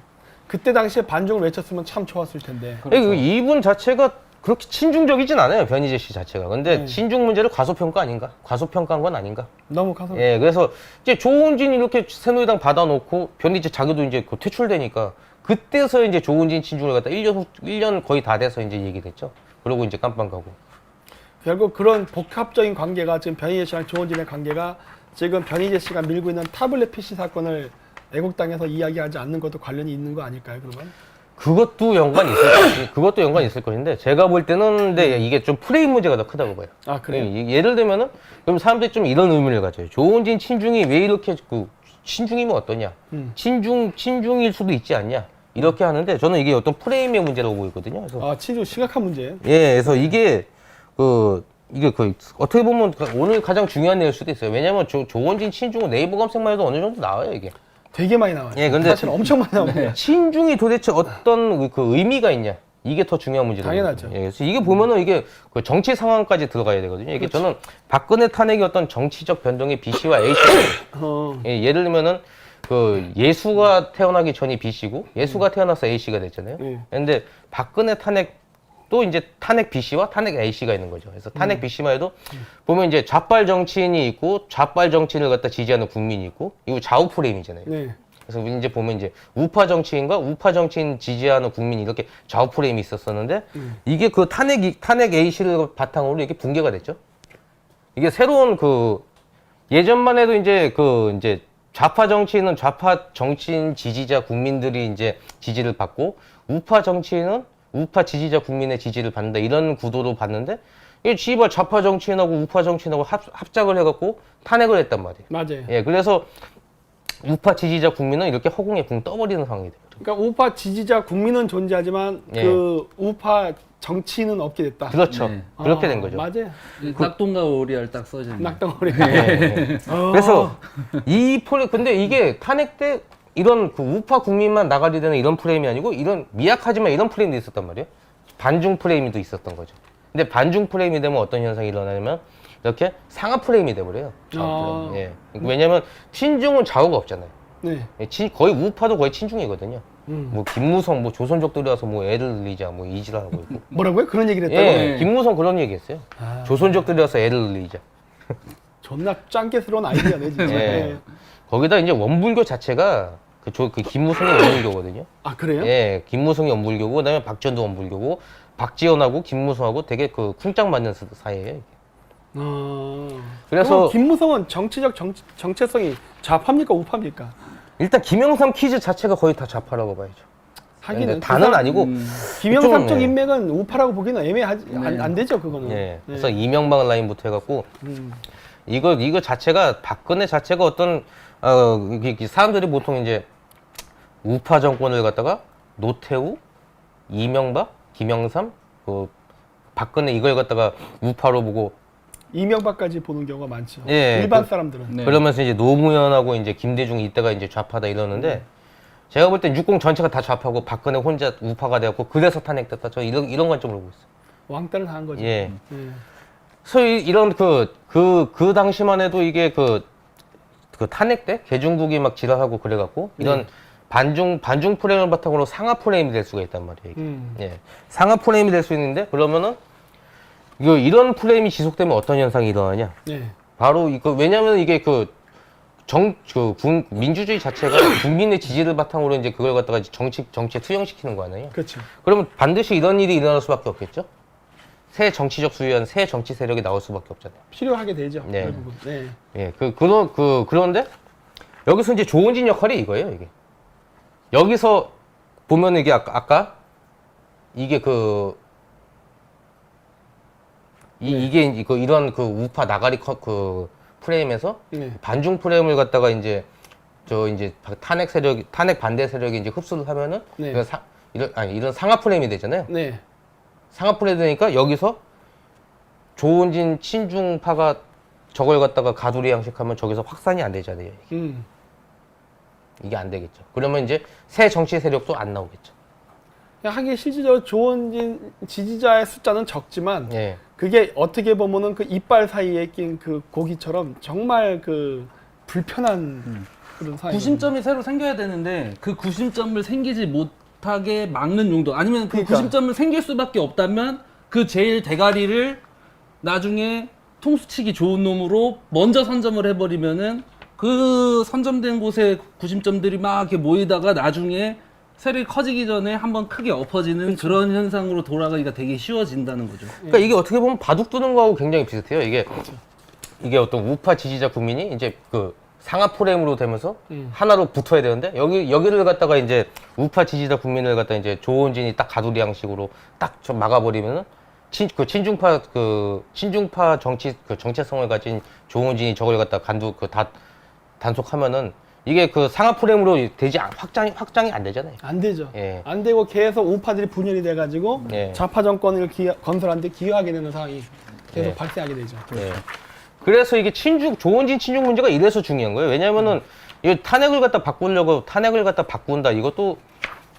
그때 당시에 반중을 외쳤으면 참 좋았을 텐데. 이분 자체가 그렇게 친중적이진 않아요. 변희재 씨 자체가. 근데 친중 문제를 과소평가 아닌가? 과소평가한 건 아닌가? 너무 가서. 예, 그래서 이제 조은진 이렇게 새누리당 받아놓고 변희재 자기도 이제 퇴출되니까 그때서 이제 조은진 친중을 갖다 1년 거의 다 돼서 이제 얘기됐죠. 그러고 이제 깜빵 가고. 결국 그런 복합적인 관계가 지금 변희재 씨랑 조원진의 관계가 지금 변희재 씨가 밀고 있는 타블렛 PC 사건을 애국당에서 이야기하지 않는 것도 관련이 있는 거 아닐까요, 그러면? 그것도 연관이 있을 것인데 제가 볼 때는 근데 이게 좀 프레임 문제가 더 크다고 봐요. 아, 그래요? 예를 들면은 그럼 사람들이 좀 이런 의문을 가져요. 조은진 친중이 왜 이렇게 친중이면 어떠냐? 친중일 수도 있지 않냐? 이렇게 하는데 저는 이게 어떤 프레임의 문제라고 보이거든요. 그래서 친중 심각한 문제예요. 예, 그래서 이게 어떻게 보면 오늘 가장 중요한 내용일 수도 있어요. 왜냐면 조원진 친중은 네이버 검색만 해도 어느 정도 나와요, 이게. 되게 많이 나와요. 예, 근데 사실 엄청 많이 나옵니다. 친중이 도대체 어떤 의미가 있냐? 이게 더 중요한 문제죠. 당연하죠. 예, 그래서 이게 보면은 이게 정치 상황까지 들어가야 되거든요. 이게 저는 박근혜 탄핵의 어떤 정치적 변동의 B 씨와 A 씨. 예를 들면은 예수가 태어나기 전이 B 씨고 예수가 태어나서 A 씨가 됐잖아요. 근데 박근혜 탄핵 또 이제 탄핵 B 씨와 탄핵 A 씨가 있는 거죠. 그래서 탄핵 B 씨만 해도 보면 이제 좌빨 정치인이 있고 좌빨 정치인을 갖다 지지하는 국민이 있고 이거 좌우 프레임이잖아요. 네. 그래서 이제 보면 이제 우파 정치인과 우파 정치인 지지하는 국민이 이렇게 좌우 프레임이 있었었는데 이게 탄핵 A 씨를 바탕으로 이렇게 붕괴가 됐죠. 이게 새로운 예전만 해도 이제 좌파 정치인은 좌파 정치인 지지자 국민들이 이제 지지를 받고 우파 정치인은 우파 지지자 국민의 지지를 받는다 이런 구도로 봤는데 이 씨발 좌파 정치인하고 우파 정치인하고 합작을 해갖고 탄핵을 했단 말이에요. 맞아요. 예, 그래서 우파 지지자 국민은 이렇게 허공에 붕 떠버리는 상황이 돼요. 그러니까 우파 지지자 국민은 존재하지만 예. 그 우파 정치인은 없게 됐다. 그렇죠. 네. 그렇게 된 거죠. 맞아요. 낙동과 오리알 딱 써져 있는. 낙덩어리. 예. 그래서 근데 이게 탄핵 때 이런 그 우파 국민만 나가리 되는 이런 프레임이 아니고 이런 미약하지만 이런 프레임도 있었단 말이에요. 반중 프레임도 있었던 거죠. 근데 반중 프레임이 되면 어떤 현상이 일어나냐면 이렇게 상하 프레임이 돼버려요. 아. 프레임. 예. 왜냐면 친중은 좌우가 없잖아요. 네. 예, 거의 우파도 거의 친중이거든요. 음. 뭐 김무성 뭐 조선족들이 와서 뭐 애를 늘리자 뭐 이지랄하고 있고. 뭐라고요? 그런 얘기를 했다고? 예, 김무성 그런 얘기했어요. 아. 조선족들이 와서 애를 늘리자. 존나 짱깨스러운 아이디어네 진짜. 예. 예. 거기다 이제 원불교 자체가 그 김무성이 원불교거든요. 아 그래요? 예, 김무성이 원불교고 그다음에 박지원도 원불교고 박지원하고 김무성하고 되게 그 쿵짝 맞는 사이예요. 이게. 그래서 그래서 김무성은 정체성이 좌파입니까 우파입니까? 일단 김영삼 퀴즈 자체가 거의 다 좌파라고 봐야죠. 하기는 근데 다는 그 아니고 김영삼 좀, 쪽 예. 인맥은 우파라고 보기는 애매하지 안 되죠 그거는. 예. 그래서 이명박 라인부터 해갖고 음. 이거 자체가 박근혜 자체가 어떤 이게 사람들이 보통 이제 우파 정권을 갖다가 노태우, 이명박, 김영삼, 그 박근혜 이걸 갖다가 우파로 보고 이명박까지 보는 경우가 많죠. 예, 일반 그- 사람들은. 네. 그러면서 이제 노무현하고 이제 김대중이 이때가 이제 좌파다 이러는데 제가 볼 땐 육공 전체가 다 좌파고 박근혜 혼자 우파가 되었고 그래서 탄핵됐다. 저 이런 관점으로 보고 있어요. 왕따를 당한 거죠. 예. 예. 그래서 이런 그 당시만 해도 이게 그 탄핵 때 개중국이 막 지랄하고 그래갖고 이런 반중 프레임을 바탕으로 상하 프레임이 될 수가 있단 말이에요. 이게. 예. 상하 프레임이 될 수 있는데 그러면은 이런 프레임이 지속되면 어떤 현상이 일어나냐? 네. 바로 왜냐면 이게 민주주의 자체가 국민의 지지를 바탕으로 이제 그걸 갖다가 이제 정치에 투영시키는 거 아니에요? 그렇죠. 그러면 반드시 이런 일이 일어날 수밖에 없겠죠? 새 정치적 수요한 새 정치 세력이 나올 수밖에 없잖아요. 필요하게 되죠. 네. 결국은. 네. 예, 그런데 여기서 이제 조은진 역할이 이거예요, 이게. 여기서 보면 이게 아까 이게 이게 이런 우파 나가리 프레임에서 네. 반중 프레임을 갖다가 이제 탄핵 반대 세력이 이제 흡수를 하면은 네. 이런 상하 프레임이 되잖아요. 네. 상하 프레임이 되니까 여기서 조은진 친중파가 저걸 갖다가 가두리 양식하면 저기서 확산이 안 되잖아요. 이게 안 되겠죠. 그러면 이제 새 정치 세력도 안 나오겠죠. 하긴 실질적으로 조원진 지지자의 숫자는 적지만 예. 그게 어떻게 보면은 그 이빨 사이에 낀 그 고기처럼 정말 그 불편한 그런 사이. 구심점이 새로 생겨야 되는데 그 구심점을 생기지 못하게 막는 용도 아니면 그 그러니까. 구심점을 생길 수밖에 없다면 그 제일 대가리를 나중에 통수치기 좋은 놈으로 먼저 선점을 해버리면은 그 선점된 곳에 구심점들이 막 이렇게 모이다가 나중에 세력이 커지기 전에 한번 크게 엎어지는 그런 현상으로 돌아가기가 되게 쉬워진다는 거죠. 그러니까 이게 어떻게 보면 바둑 두는 거하고 굉장히 비슷해요. 이게 어떤 우파 지지자 국민이 이제 그 상하 프레임으로 되면서 하나로 붙어야 되는데 여기를 갖다가 이제 우파 지지자 국민을 갖다 이제 조원진이 딱 가두리 양식으로 딱 좀 막아버리면은 친중파 정체성을 가진 조원진이 저걸 갖다 단속하면은 이게 그 상하 프레임으로 확장이 안 되잖아요. 안 되죠. 예. 안 되고 계속 우파들이 분열이 돼가지고 예. 좌파 정권을 건설하는데 기여하게 되는 상황이 계속 예. 발생하게 되죠. 예. 그래서 이게 조원진 친중 문제가 이래서 중요한 거예요. 왜냐면은 이 탄핵을 갖다 바꾼다. 이것도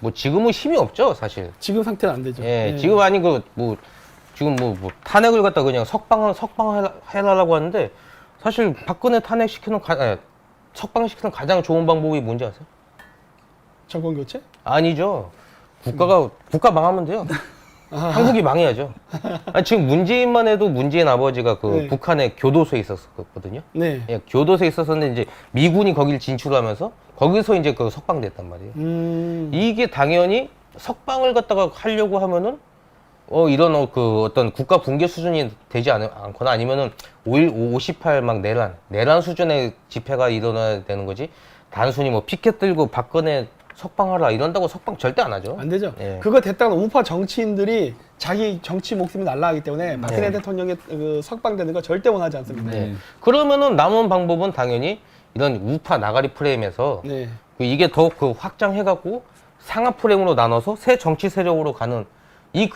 뭐 지금은 힘이 없죠, 사실. 지금 상태는 안 되죠. 예, 예. 지금 아니 지금 탄핵을 갖다 그냥 석방해라라고 하는데 사실 박근혜 석방시키는 가장 좋은 방법이 뭔지 아세요? 정권 교체? 아니죠. 국가 망하면 돼요. 한국이 망해야죠. 아니, 지금 문재인만 해도 문재인 아버지가 네. 북한의 교도소에 있었거든요. 네. 예, 교도소에 있었는데 이제 미군이 거길 진출하면서 거기서 이제 석방됐단 말이에요. 이게 당연히 석방을 갖다가 하려고 하면은 이런 어떤 국가 붕괴 수준이 되지 않거나 아니면은 5.18 막 내란 수준의 집회가 일어나야 되는 거지. 단순히 뭐 피켓 들고 박근혜 석방하라 이런다고 석방 절대 안 하죠. 안 되죠. 예. 그거 됐다가 우파 정치인들이 자기 정치 목숨이 날아가기 때문에 박근혜 대통령의 그 석방되는 거 절대 원하지 않습니다. 네. 그러면은 남은 방법은 당연히 이런 우파 나가리 프레임에서 네. 이게 더욱 그 확장해갖고 상하 프레임으로 나눠서 새 정치 세력으로 가는 이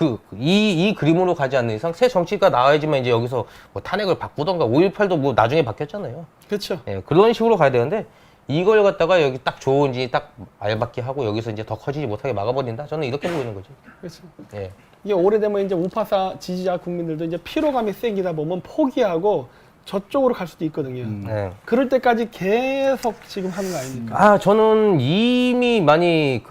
그림으로 가지 않는 이상 새 정치가 나와야지만 이제 여기서 뭐 탄핵을 바꾸던가 5.18도 뭐 나중에 바뀌었잖아요. 그렇죠. 예, 그런 식으로 가야 되는데 이걸 갖다가 여기 딱 좋은지 딱 알받게 하고 여기서 이제 더 커지지 못하게 막아버린다. 저는 이렇게 보이는 거죠. 그렇죠. 예. 이게 오래되면 이제 우파사 지지자 국민들도 이제 피로감이 생기다 보면 포기하고 저쪽으로 갈 수도 있거든요. 예. 그럴 때까지 계속 지금 하는 거 아닙니까? 아, 저는 이미 많이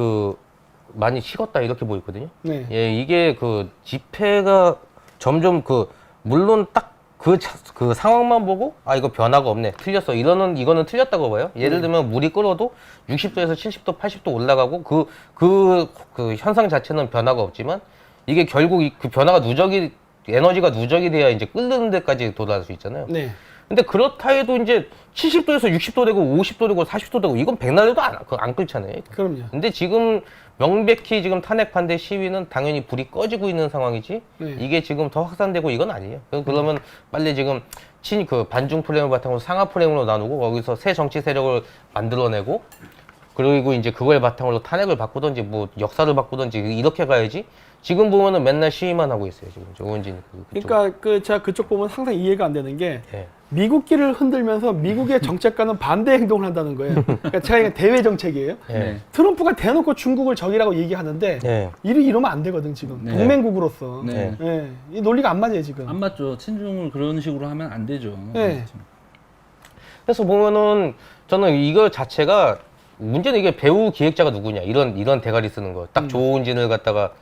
식었다 이렇게 보이거든요. 네. 예, 이게 그 집회가 점점 물론 딱 그 상황만 보고 아 이거 변화가 없네 틀렸어 이거는 틀렸다고 봐요. 예를 들면 물이 끓어도 60도에서 70도 80도 올라가고 그 현상 자체는 변화가 없지만 이게 결국 그 변화가 에너지가 누적이 돼야 이제 끓는 데까지 도달할 수 있잖아요. 네. 근데 그렇다 해도 이제 70도에서 60도 되고 50도 되고 40도 되고 이건 백날에도 안 끓잖아요. 그럼요. 근데 지금 명백히 지금 탄핵 반대 시위는 당연히 불이 꺼지고 있는 상황이지 네. 이게 지금 더 확산되고 이건 아니에요. 그러면 빨리 지금 반중 프레임을 바탕으로 상하 프레임으로 나누고 거기서 새 정치 세력을 만들어내고 그리고 이제 그걸 바탕으로 탄핵을 바꾸든지 뭐 역사를 바꾸든지 이렇게 가야지 지금 보면은 맨날 시위만 하고 있어요. 지금 조원진 그쪽. 그러니까 제가 그쪽 보면 항상 이해가 안 되는 게 예. 미국기를 흔들면서 미국의 정책과는 반대 행동을 한다는 거예요. 그러니까 제가 이게 대외 정책이에요. 예. 트럼프가 대놓고 중국을 적이라고 얘기하는데 예. 이러면 안 되거든 지금 네. 동맹국으로서. 네. 예. 이 논리가 안 맞아요 지금. 안 맞죠. 친중을 그런 식으로 하면 안 되죠. 네. 그래서 보면은 저는 이거 자체가 문제는 이게 배우 기획자가 누구냐 이런 대가리 쓰는 거 딱 조은진을 갖다가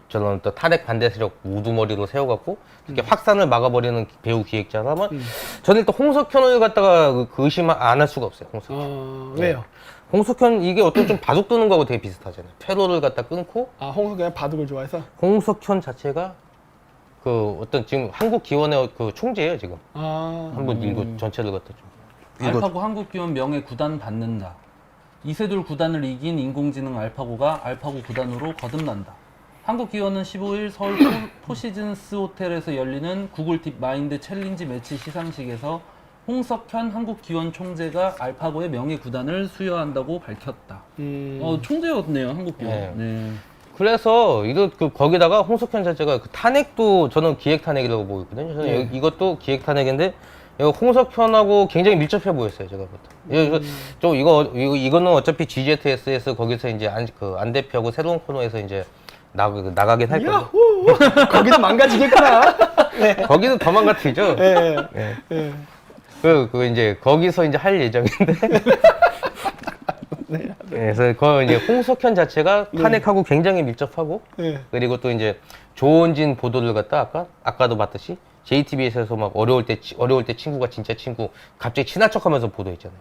저는 또 탄핵 반대 세력 우두머리로 세워갖고 이렇게 확산을 막아버리는 배우 기획자라면 저는 일단 홍석현을 갖다가 그 의심 안 할 수가 없어요. 홍석현. 왜요? 홍석현 이게 어떤 좀 바둑 두는 거하고 되게 비슷하잖아요. 퇴로를 갖다 끊고 아 홍석현이 바둑을 좋아해서. 홍석현 자체가 어떤 지금 한국 기원의 총재예요 지금. 한번 읽고 전체를 갖다 좀. 알파고 한국기원 명예 구단 받는다. 이세돌 구단을 이긴 인공지능 알파고가 알파고 구단으로 거듭난다. 한국기원은 15일 서울 포시즌스 호텔에서 열리는 구글 딥 마인드 챌린지 매치 시상식에서 홍석현 한국기원 총재가 알파고의 명예 구단을 수여한다고 밝혔다. 총재였네요, 한국기원. 네. 네. 그래서 거기다가 홍석현 자체가 탄핵도 저는 기획 탄핵이라고 보고 있거든요. 저는 이것도 기획 탄핵인데 홍석현하고 굉장히 밀접해 보였어요, 제가 보통. 이거는 어차피 GZS에서 거기서 이제 안 대표하고 새로운 코너에서 이제 나가긴 할 거예요. 야호! 거기도 망가지겠구나. 네. 거기는 더 망가뜨리죠. 네. 네. 네. 이제 거기서 이제 할 예정인데. 네. 그래서 이제 홍석현 자체가 탄핵하고 굉장히 밀접하고 네. 그리고 또 이제 조원진 보도를 갖다 아까도 봤듯이 JTBC에서 막 어려울 때 친구가 진짜 친구 갑자기 친한 척하면서 보도했잖아요.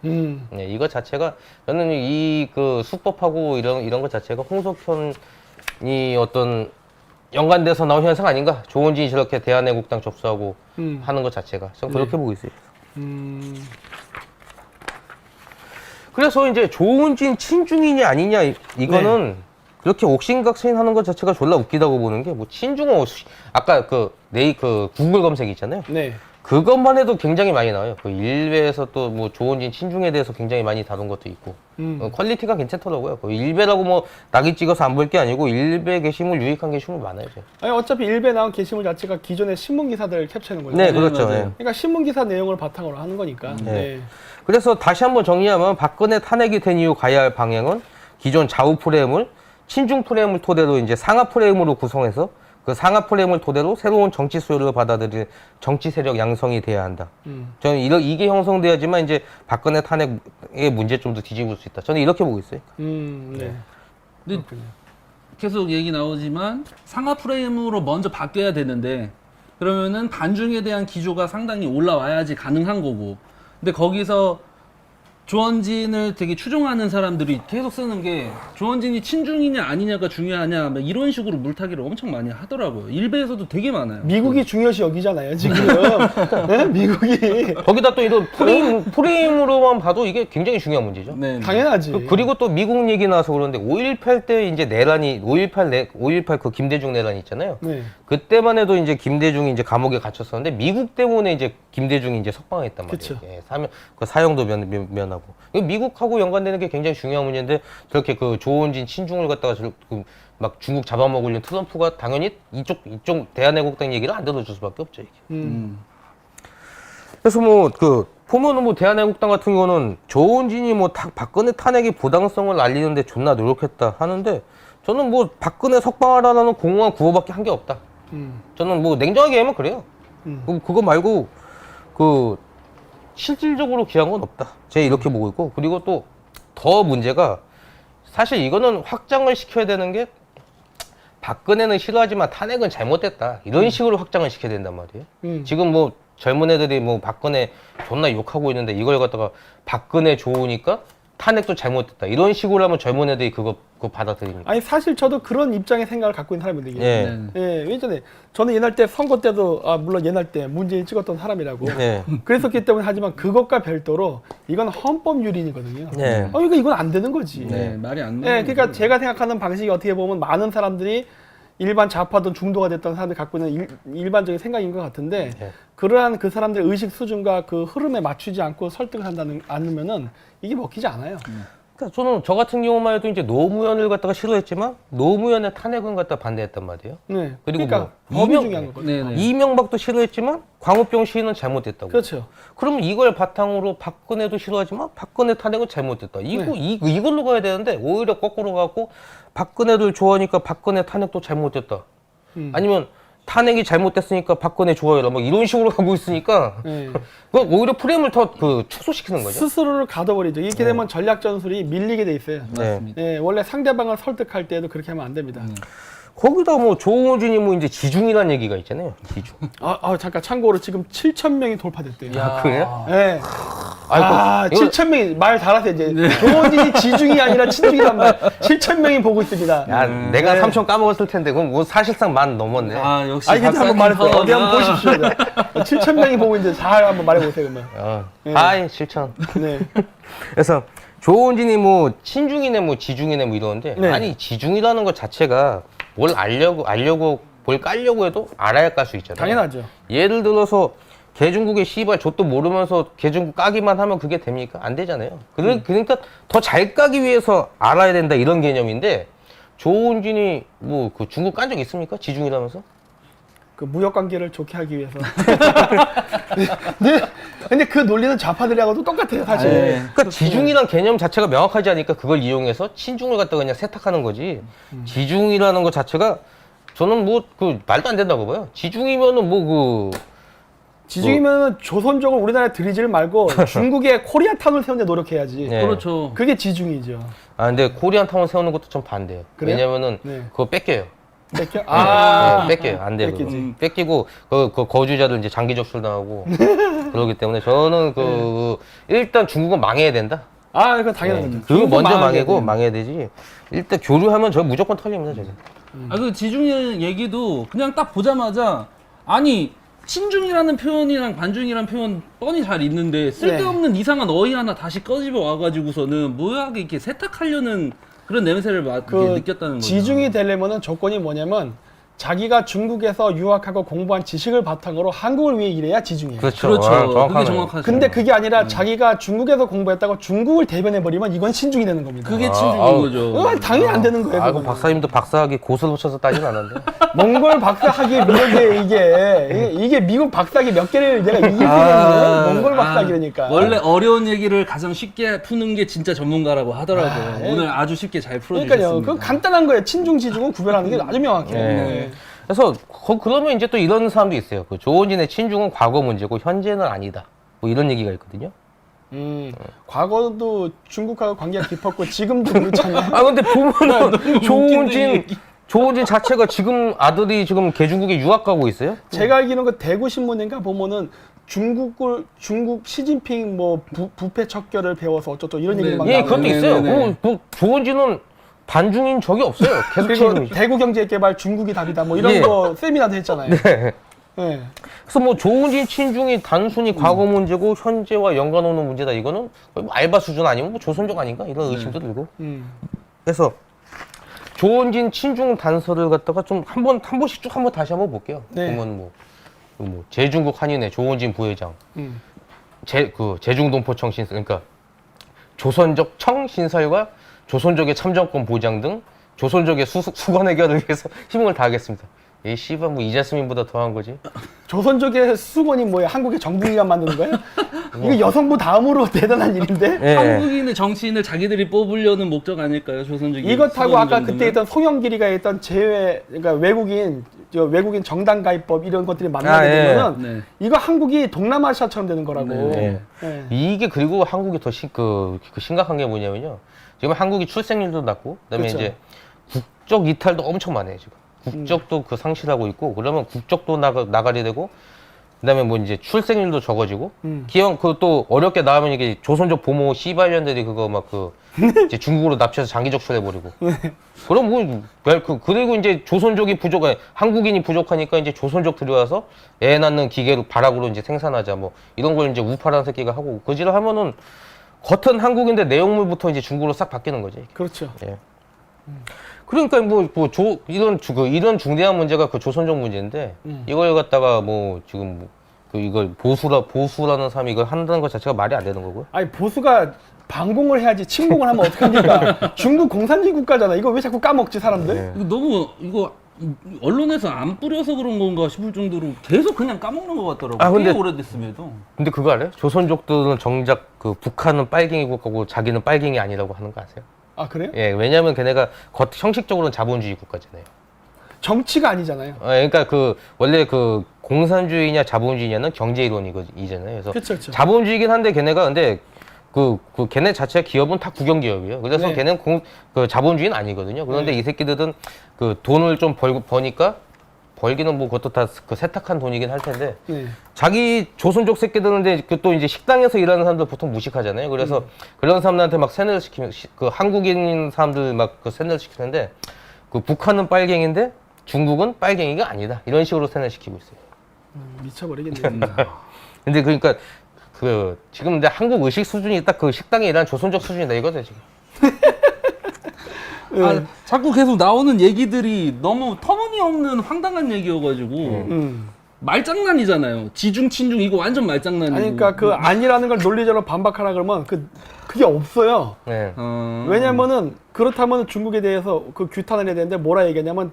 네, 이거 자체가 저는 수법하고 이런 것 자체가 홍석현이 어떤 연관돼서 나온 현상 아닌가? 조원진이 저렇게 대한애국당 접수하고 하는 것 자체가 저는 그렇게 보고 있어요. 그래서 이제 조은진 친중이냐 아니냐 이거는 그렇게 옥신각신하는 것 자체가 졸라 웃기다고 보는 게 뭐 친중어 아까 구글 검색 있잖아요. 네. 그것만 해도 굉장히 많이 나와요. 일베에서 또 뭐 조은진 친중에 대해서 굉장히 많이 다룬 것도 있고 퀄리티가 괜찮더라고요. 일베라고 뭐 낙이 찍어서 안 볼 게 아니고 일베 게시물 유익한 게시물 많아요. 아니 어차피 일베 나온 게시물 자체가 기존의 신문 기사들을 캡처하는 거예요. 네, 그렇죠. 맞아요. 네. 그러니까 신문 기사 내용을 바탕으로 하는 거니까. 네. 그래서 다시 한번 정리하면 박근혜 탄핵이 된 이후 가야 할 방향은 기존 좌우 프레임을 친중 프레임을 토대로 이제 상하 프레임으로 구성해서 그 상하 프레임을 토대로 새로운 정치 수요를 받아들일 정치 세력 양성이 돼야 한다. 저는 이게 형성돼야지만 이제 박근혜 탄핵의 문제점도 뒤집을 수 있다. 저는 이렇게 보고 있어요. 네. 근데 계속 얘기 나오지만 상하 프레임으로 먼저 바뀌어야 되는데 그러면은 반중에 대한 기조가 상당히 올라와야지 가능한 거고. 근데 거기서 조원진을 되게 추종하는 사람들이 계속 쓰는 게 조원진이 친중이냐 아니냐가 중요하냐 막 이런 식으로 물타기를 엄청 많이 하더라고요. 일베에서도 되게 많아요. 미국이 중요시 여기잖아요, 지금. 네? 미국이. 거기다 또 이런 프레임으로만 봐도 이게 굉장히 중요한 문제죠. 네. 당연하지. 그리고 또 미국 얘기 나와서 그러는데 5.18 때 이제 내란이 5.18 그 김대중 내란 있잖아요. 네. 그때만 해도 이제 김대중이 이제 감옥에 갇혔었는데 미국 때문에 이제 김대중이 이제 석방했단 말이에요. 그쵸. 예, 그 사형도 면하고 이거 미국하고 연관되는 게 굉장히 중요한 문제인데 저렇게 그 조원진 친중을 갖다가 막 중국 잡아먹으려는 트럼프가 당연히 이쪽 대한애국당 얘기를 안 들어줄 수밖에 없죠. 이게. 그래서 뭐 보면은 뭐 대한애국당 같은 경우는 조원진이 뭐 박근혜 탄핵의 부당성을 알리는데 존나 노력했다 하는데 저는 뭐 박근혜 석방하라는 공허한 구호밖에 한 게 없다. 저는 뭐 냉정하게 하면 그래요. 그거 말고 실질적으로 기한 건 없다. 제가 이렇게 보고 있고 그리고 또 더 문제가 사실 이거는 확장을 시켜야 되는 게 박근혜는 싫어하지만 탄핵은 잘못됐다. 이런 식으로 확장을 시켜야 된단 말이에요. 지금 뭐 젊은 애들이 뭐 박근혜 존나 욕하고 있는데 이걸 갖다가 박근혜 좋으니까 탄핵도 잘못됐다. 이런 식으로 하면 젊은 애들이 그거 받아들입니다. 아니, 사실 저도 그런 입장의 생각을 갖고 있는 사람인데, 이게. 예. 예, 예전에 저는 옛날 때 선거 때도 물론 옛날 때 문재인 찍었던 사람이라고 네. 그랬었기 때문에 하지만 그것과 별도로 이건 헌법 유린이거든요. 네. 그러니까 이건 안 되는 거지. 네, 말이 안 예, 나요. 그러니까 제가 생각하는 방식이 어떻게 보면 많은 사람들이 일반 좌파든 중도가 됐던 사람들이 갖고 있는 일반적인 생각인 것 같은데 네. 그러한 그 사람들의 의식 수준과 그 흐름에 맞추지 않고 설득을 않으면은 이게 먹히지 않아요. 그러니까 저는 저 같은 경우만 해도 이제 노무현을 갖다가 싫어했지만 노무현의 탄핵은 갖다 반대했단 말이에요. 네. 그리고 그러니까 뭐 법이 중요한 거거든요. 네. 이명박도 싫어했지만 광우병 시위는 잘못됐다고. 그렇죠. 그러면 이걸 바탕으로 박근혜도 싫어하지만 박근혜 탄핵은 잘못됐다. 이걸로 가야 되는데 오히려 거꾸로 가고 박근혜를 좋아하니까 박근혜 탄핵도 잘못됐다. 아니면 탄핵이 잘못됐으니까 박근혜 좋아해라. 막 이런 식으로 가고 있으니까 네. 오히려 프레임을 더 축소시키는 거죠. 스스로를 가둬버리죠. 이렇게 되면 전략 전술이 밀리게 돼 있어요. 맞습니다. 네, 원래 상대방을 설득할 때도 그렇게 하면 안 됩니다. 거기다 뭐 조원진이 뭐 이제 지중이라는 얘기가 있잖아요. 지중. 잠깐 참고로 지금 7,000명이 돌파됐대요. 그래요? 네. 이거- 7,000명이 말 잘하세요. 이제 조원진이 지중이 아니라 친중이란 말. 7,000명이 보고 있습니다. 야, 내가 네. 3천 까먹었을 텐데 그럼 뭐 사실상 만 넘었네. 아, 역시 아니, 근데 한번 말해보세요. 어디 한번 박사님 보십시오. 7,000명이 보고 있는데 잘 한번 말해보세요, 그러면. 하이 7천. 네. 그래서 조원진이 뭐 친중이네 뭐 지중이네 뭐 이러는데 네. 아니 지중이라는 것 자체가 뭘 알려고 뭘 깔려고 해도 알아야 깔 수 있잖아요. 당연하죠. 예를 들어서 개중국의 씨발 족도 모르면서 개중국 까기만 하면 그게 됩니까? 안 되잖아요. 그러니까 더 잘 까기 위해서 알아야 된다 이런 개념인데 조원진이 뭐 그 중국 깐 적 있습니까? 지중이라면서? 그 무역 관계를 좋게 하기 위해서. 네. 근데 그 논리는 좌파들하고도 똑같아요, 사실. 그러니까 지중이란 개념 자체가 명확하지 않으니까 그걸 이용해서 친중을 갖다가 그냥 세탁하는 거지. 지중이라는 것 자체가 저는 뭐 그 말도 안 된다고 봐요. 지중이면은 뭐 지중이면 조선족을 우리나라에 들이질 말고 중국에 코리아타운을 세우는데 노력해야지. 네. 그렇죠. 그게 지중이죠. 근데 코리안타운 세우는 것도 좀 반대예요. 그래요? 왜냐면은 네. 그거 뺏겨요. 뺏겨? 네, 뺏겨요. 안 돼요. 그거. 뺏기지. 뺏기고 그 거주자들 이제 장기 적출당하고 그러기 때문에 저는 일단 중국은 망해야 된다. 그건 당연한 거죠. 그거 중국은 먼저 망하게 망하고 돼요. 망해야 되지. 일단 교류하면 저 무조건 털립니다. 저게. 그 지중해 얘기도 그냥 딱 보자마자 아니 친중이라는 표현이랑 관중이라는 표현 뻔히 잘 있는데 쓸데없는 이상한 어휘 하나 다시 꺼집어 와가지고서는 뭐하게 이렇게 세탁하려는 그런 냄새를 이렇게 느꼈다는 거죠. 지중이 되려면은 조건이 뭐냐면 자기가 중국에서 유학하고 공부한 지식을 바탕으로 한국을 위해 일해야 지중이에요. 그렇죠. 그렇죠. 정확하네. 그게 정확하죠. 근데 그게 아니라 자기가 중국에서 공부했다고 중국을 대변해버리면 이건 친중이 되는 겁니다. 그게 친중인 아우. 거죠. 그건 당연히 안 되는 거예요. 아이고 그거는. 박사님도 박사학위 고스로 쳐서 따지는 않았는데. 몽골 박사학위 미력에 이게 미국 박사학위 몇 개를 내가 이길 수가 있는 몽골 박사학위라니까. 원래 어려운 얘기를 가장 쉽게 푸는 게 진짜 전문가라고 하더라고요. 오늘 아주 쉽게 잘 풀어주셨습니다. 그러니까요. 그건 간단한 거예요. 친중 지중은 구별하는 게 아주 명확해요. 네. 그래서 그러면 이제 또 이런 사람도 있어요. 그 조원진의 친중은 과거 문제고 현재는 아니다. 뭐 이런 얘기가 있거든요. 과거도 중국하고 관계가 깊었고 지금도 그렇잖아요. 근데 보면은 웃긴데, 조원진 자체가 지금 아들이 지금 개중국에 유학 가고 있어요? 제가 알기로는 그 대구 신문인가 보면은 중국 시진핑 뭐 부패 척결을 배워서 어쩌고 이런 얘기를 막 예, 나오고. 그것도 있어요. 네네네. 뭐 조원진은 반중인 적이 없어요. 계속 그리고 지금. 대구 경제 개발 중국이 답이다 뭐 이런 예. 거 세미나도 했잖아요. 네. 예. 그래서 뭐 조원진 친중이 단순히 과거 문제고 현재와 연관 없는 문제다. 이거는 거의 뭐 알바 수준 아니면 뭐 조선족 아닌가 이런 의심도 들고. 그래서 조원진 친중 단서를 갖다가 좀 한 번씩 쭉 한번 다시 한번 볼게요. 네. 보면 뭐 제중국 한인회 조원진 부회장, 제중동포청 신설, 그러니까 조선족 청 신설과 조선족의 참정권 보장 등 조선족의 수건 해결을 위해서 힘을 다하겠습니다. 이 씨발 뭐 이자스민보다 더한 거지. 조선족의 수건이 뭐야? 한국의 정부기관 만드는 거예요? 이거 여성부 다음으로 대단한 일인데. 예. 한국인의 정치인을 자기들이 뽑으려는 목적 아닐까요? 조선족이. 이것하고 아까 정도면? 그때 했던 송영길이가 했던 그러니까 외국인 정당 가입법 이런 것들이 만나게 예. 되면은 네. 이거 한국이 동남아시아처럼 되는 거라고. 네. 예. 이게 그리고 한국이 더 심각한 게 뭐냐면요. 지금 한국이 출생률도 낮고, 그다음에 그쵸. 이제 국적 이탈도 엄청 많아요 지금. 국적도 상실하고 있고, 그러면 국적도 나가게 되고, 그다음에 뭐 이제 출생률도 적어지고, 기왕 그또 어렵게 나오면 이게 조선족 부모 씨발년들이 그거 막 이제 중국으로 납치해서 장기 적출해버리고. 그럼 그리고 이제 조선족이 한국인이 부족하니까 이제 조선족 들여와서 애 낳는 기계로 발악으로 이제 생산하자 뭐 이런 걸 이제 우파라는 새끼가 하고 그지를 하면은 겉은 한국인데 내용물부터 이제 중국으로 싹 바뀌는 거지. 그렇죠. 예. 그러니까 이런 중대한 문제가 그 조선족 문제인데 이걸 갖다가 뭐 지금 이걸 보수라는 사람이 이걸 한다는 것 자체가 말이 안 되는 거고요. 아니 보수가 반공을 해야지 침공을 하면 어떡합니까? 중국 공산주의 국가잖아. 이거 왜 자꾸 까먹지 사람들? 네. 이거 너무 언론에서 안 뿌려서 그런 건가 싶을 정도로 계속 그냥 까먹는 것 같더라고요. 아, 근데- 꽤 오래됐음에도. 근데 그거 알아요? 조선족들은 정작 북한은 빨갱이 국가고 자기는 빨갱이 아니라고 하는 거 아세요? 아 그래요? 예, 왜냐면 걔네가 형식적으로는 자본주의 국가잖아요. 정치가 아니잖아요. 그러니까 원래 공산주의냐 자본주의냐는 경제 이론이잖아요. 그래서 그쵸, 그쵸. 자본주의긴 한데 걔네가 근데 걔네 자체 기업은 다 국영 기업이에요. 그래서 네. 걔는 자본주의는 아니거든요. 그런데 네. 이 새끼들은 돈을 좀 버니까 벌기는 뭐 그것도 다 세탁한 돈이긴 할 텐데 네. 자기 조선족 새끼들은 근데 또 이제 식당에서 일하는 사람들 보통 무식하잖아요. 그래서 그런 사람들한테 막 세뇌를 시키면 한국인 사람들 막 세뇌를 시키는데 북한은 빨갱인데 중국은 빨갱이가 아니다. 이런 식으로 세뇌를 시키고 있어요. 미쳐버리겠네. 진짜. 근데 그러니까 지금 근데 한국 의식 수준이 딱 식당에 일하는 조선족 수준이다 이거죠 지금. 아, 자꾸 계속 나오는 얘기들이 너무 터무니없는 황당한 얘기여가지고 말장난이잖아요. 지중 친중 이거 완전 말장난이고. 아니 그러니까 아니라는 걸 논리적으로 반박하라 그러면 그게 없어요. 네. 왜냐면은 그렇다면 중국에 대해서 규탄을 해야 되는데 뭐라 얘기하냐면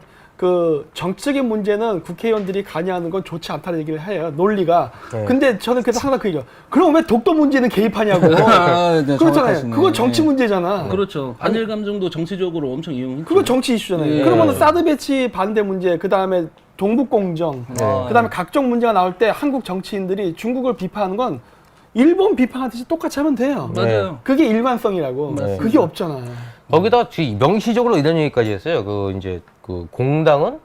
정치적인 문제는 국회의원들이 관여하는 건 좋지 않다는 얘기를 해요. 논리가. 네. 근데 저는 그래서 항상 그 얘기해요. 그럼 왜 독도 문제는 개입하냐고. 아, 네, 그렇잖아요. 정확하시네. 그건 정치 문제잖아. 그렇죠. 반일 감정도 정치적으로 엄청 이용했죠. 그건 정치 이슈잖아요. 예. 그러면 사드 배치 반대 문제, 그 다음에 동북공정, 네. 그 다음에 각종 문제가 나올 때 한국 정치인들이 중국을 비판하는 건 일본 비판하듯이 똑같이 하면 돼요. 맞아요. 그게 일관성이라고. 맞습니다. 그게 없잖아. 거기다 명시적으로 이런 얘기까지 했어요. 공당은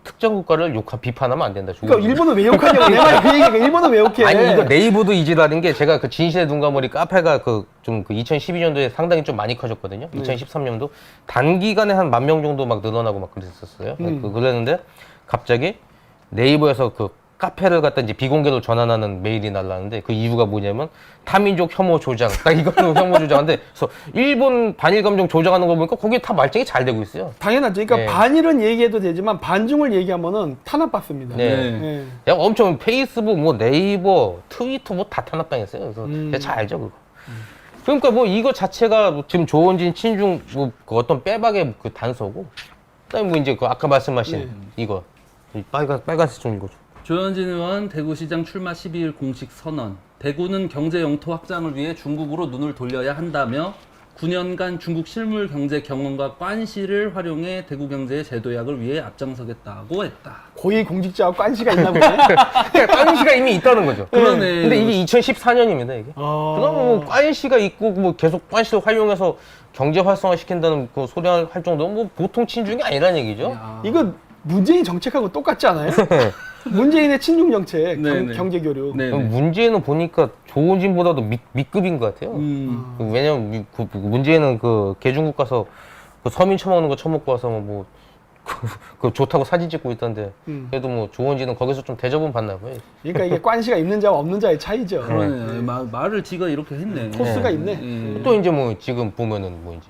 특정 국가를 비판하면 안 된다. 그러니까 일본은 왜 욕하냐고. 내 말이 그 얘기가 일본은 왜 욕해. 아니 이거 네이버도 이지라는 게 제가 진실의 눈가머리 카페가 2012년도에 상당히 좀 많이 커졌거든요. 2013년도 단기간에 한 10,000명 정도 막 늘어나고 막 그랬었어요. 그랬는데 갑자기 네이버에서 카페를 갖다 이제 비공개로 전환하는 메일이 날라왔는데 그 이유가 뭐냐면 타민족 혐오 조장 딱 이거는 혐오 조장인데 그래서 일본 반일 감정 조장하는 거 보니까 거기 다 말짱이 잘 되고 있어요. 당연하죠. 그러니까 네. 반일은 얘기해도 되지만 반중을 얘기하면은 탄압받습니다. 네. 예. 야, 엄청 페이스북, 네이버, 트위터 다 탄압당했어요. 그래서 제가 잘 알죠 그거. 그러니까 이거 자체가 지금 조원진 친중 어떤 빼박의 단서고, 그다음에 이제 아까 말씀하신 이거 빨간색 좀 이거죠. 조현진 의원 대구시장 출마 12일 공식 선언. 대구는 경제 영토 확장을 위해 중국으로 눈을 돌려야 한다며 9년간 중국 실물 경제 경험과 관시를 활용해 대구 경제의 재도약을 위해 앞장서겠다고 했다. 고위 공직자와 관시가 있나 보네. 관시가 이미 있다는 거죠. 그러네. 근데 이게 2014년입니다 이게. 그럼 관시가 있고 계속 관시를 활용해서 경제 활성화 시킨다는 소리 할 정도는 보통 친중이 아니라는 얘기죠. 야. 이거 문재인 정책하고 똑같지 않아요? 문재인의 친중 정책, 네네. 경제 교류. 네. 문제는 보니까 조원진보다도 밑급인 것 같아요. 왜냐면 문제는 그 개중국 가서 그 서민 처먹는 거 처먹고 와서 뭐 그 좋다고 사진 찍고 있던데 그래도 뭐 조원진은 거기서 좀 대접은 받나 봐요. 그러니까 이게 관시가 있는 자와 없는 자의 차이죠. 그러네. 말을 지가 이렇게 했네. 토스가 네. 있네. 또 이제 뭐 지금 보면은 뭐 이제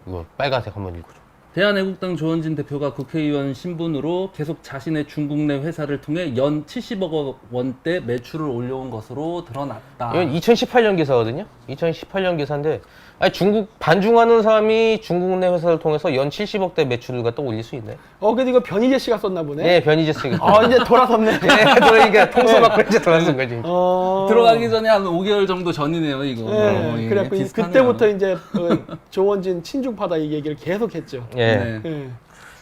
이거 빨간색 한번 읽어줘. 대한애국당 조원진 대표가 국회의원 신분으로 계속 자신의 중국 내 회사를 통해 연 70억 원대 매출을 올려온 것으로 드러났다. 이건 2018년 기사거든요. 2018년 기사인데 아니 중국 반중하는 사람이 중국 내 회사를 통해서 연 70억대 매출을 갖다 올릴 수 있나요? 근데 이거 변희재 씨가 썼나 보네. 네, 변희재 씨가. 이제 돌아섰네. 그러니까 통수 받고 이제 돌아선 거지. 들어가기 전에 한 5개월 정도 전이네요, 이거. 네, 예, 그래갖고 비슷하네요. 그때부터 이제 조원진 친중파다 이 얘기를 계속했죠. 예. 네. 예.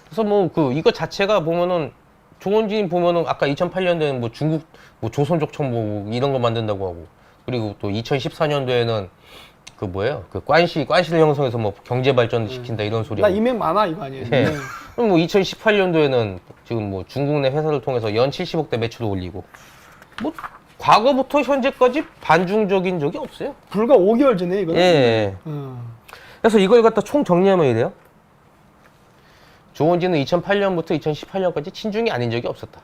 그래서 뭐 이거 자체가 보면은 조원진 보면은 아까 2008년도에는 뭐 중국 뭐 조선족청 뭐 이런 거 만든다고 하고 그리고 또 2014년도에는 그 뭐예요? 그 관시를 형성해서 뭐 경제 발전을 시킨다 이런 소리. 나 이맥 많아 이거 아니에요. 예. 네. 그럼 뭐 2018년도에는 지금 뭐 중국 내 회사를 통해서 연 70억대 매출을 올리고 뭐 과거부터 현재까지 반중적인 적이 없어요. 불과 5개월 전에 이거는. 예. 그래서 이걸 갖다 총 정리하면 이래요. 조원진은 2008년부터 2018년까지 친중이 아닌 적이 없었다.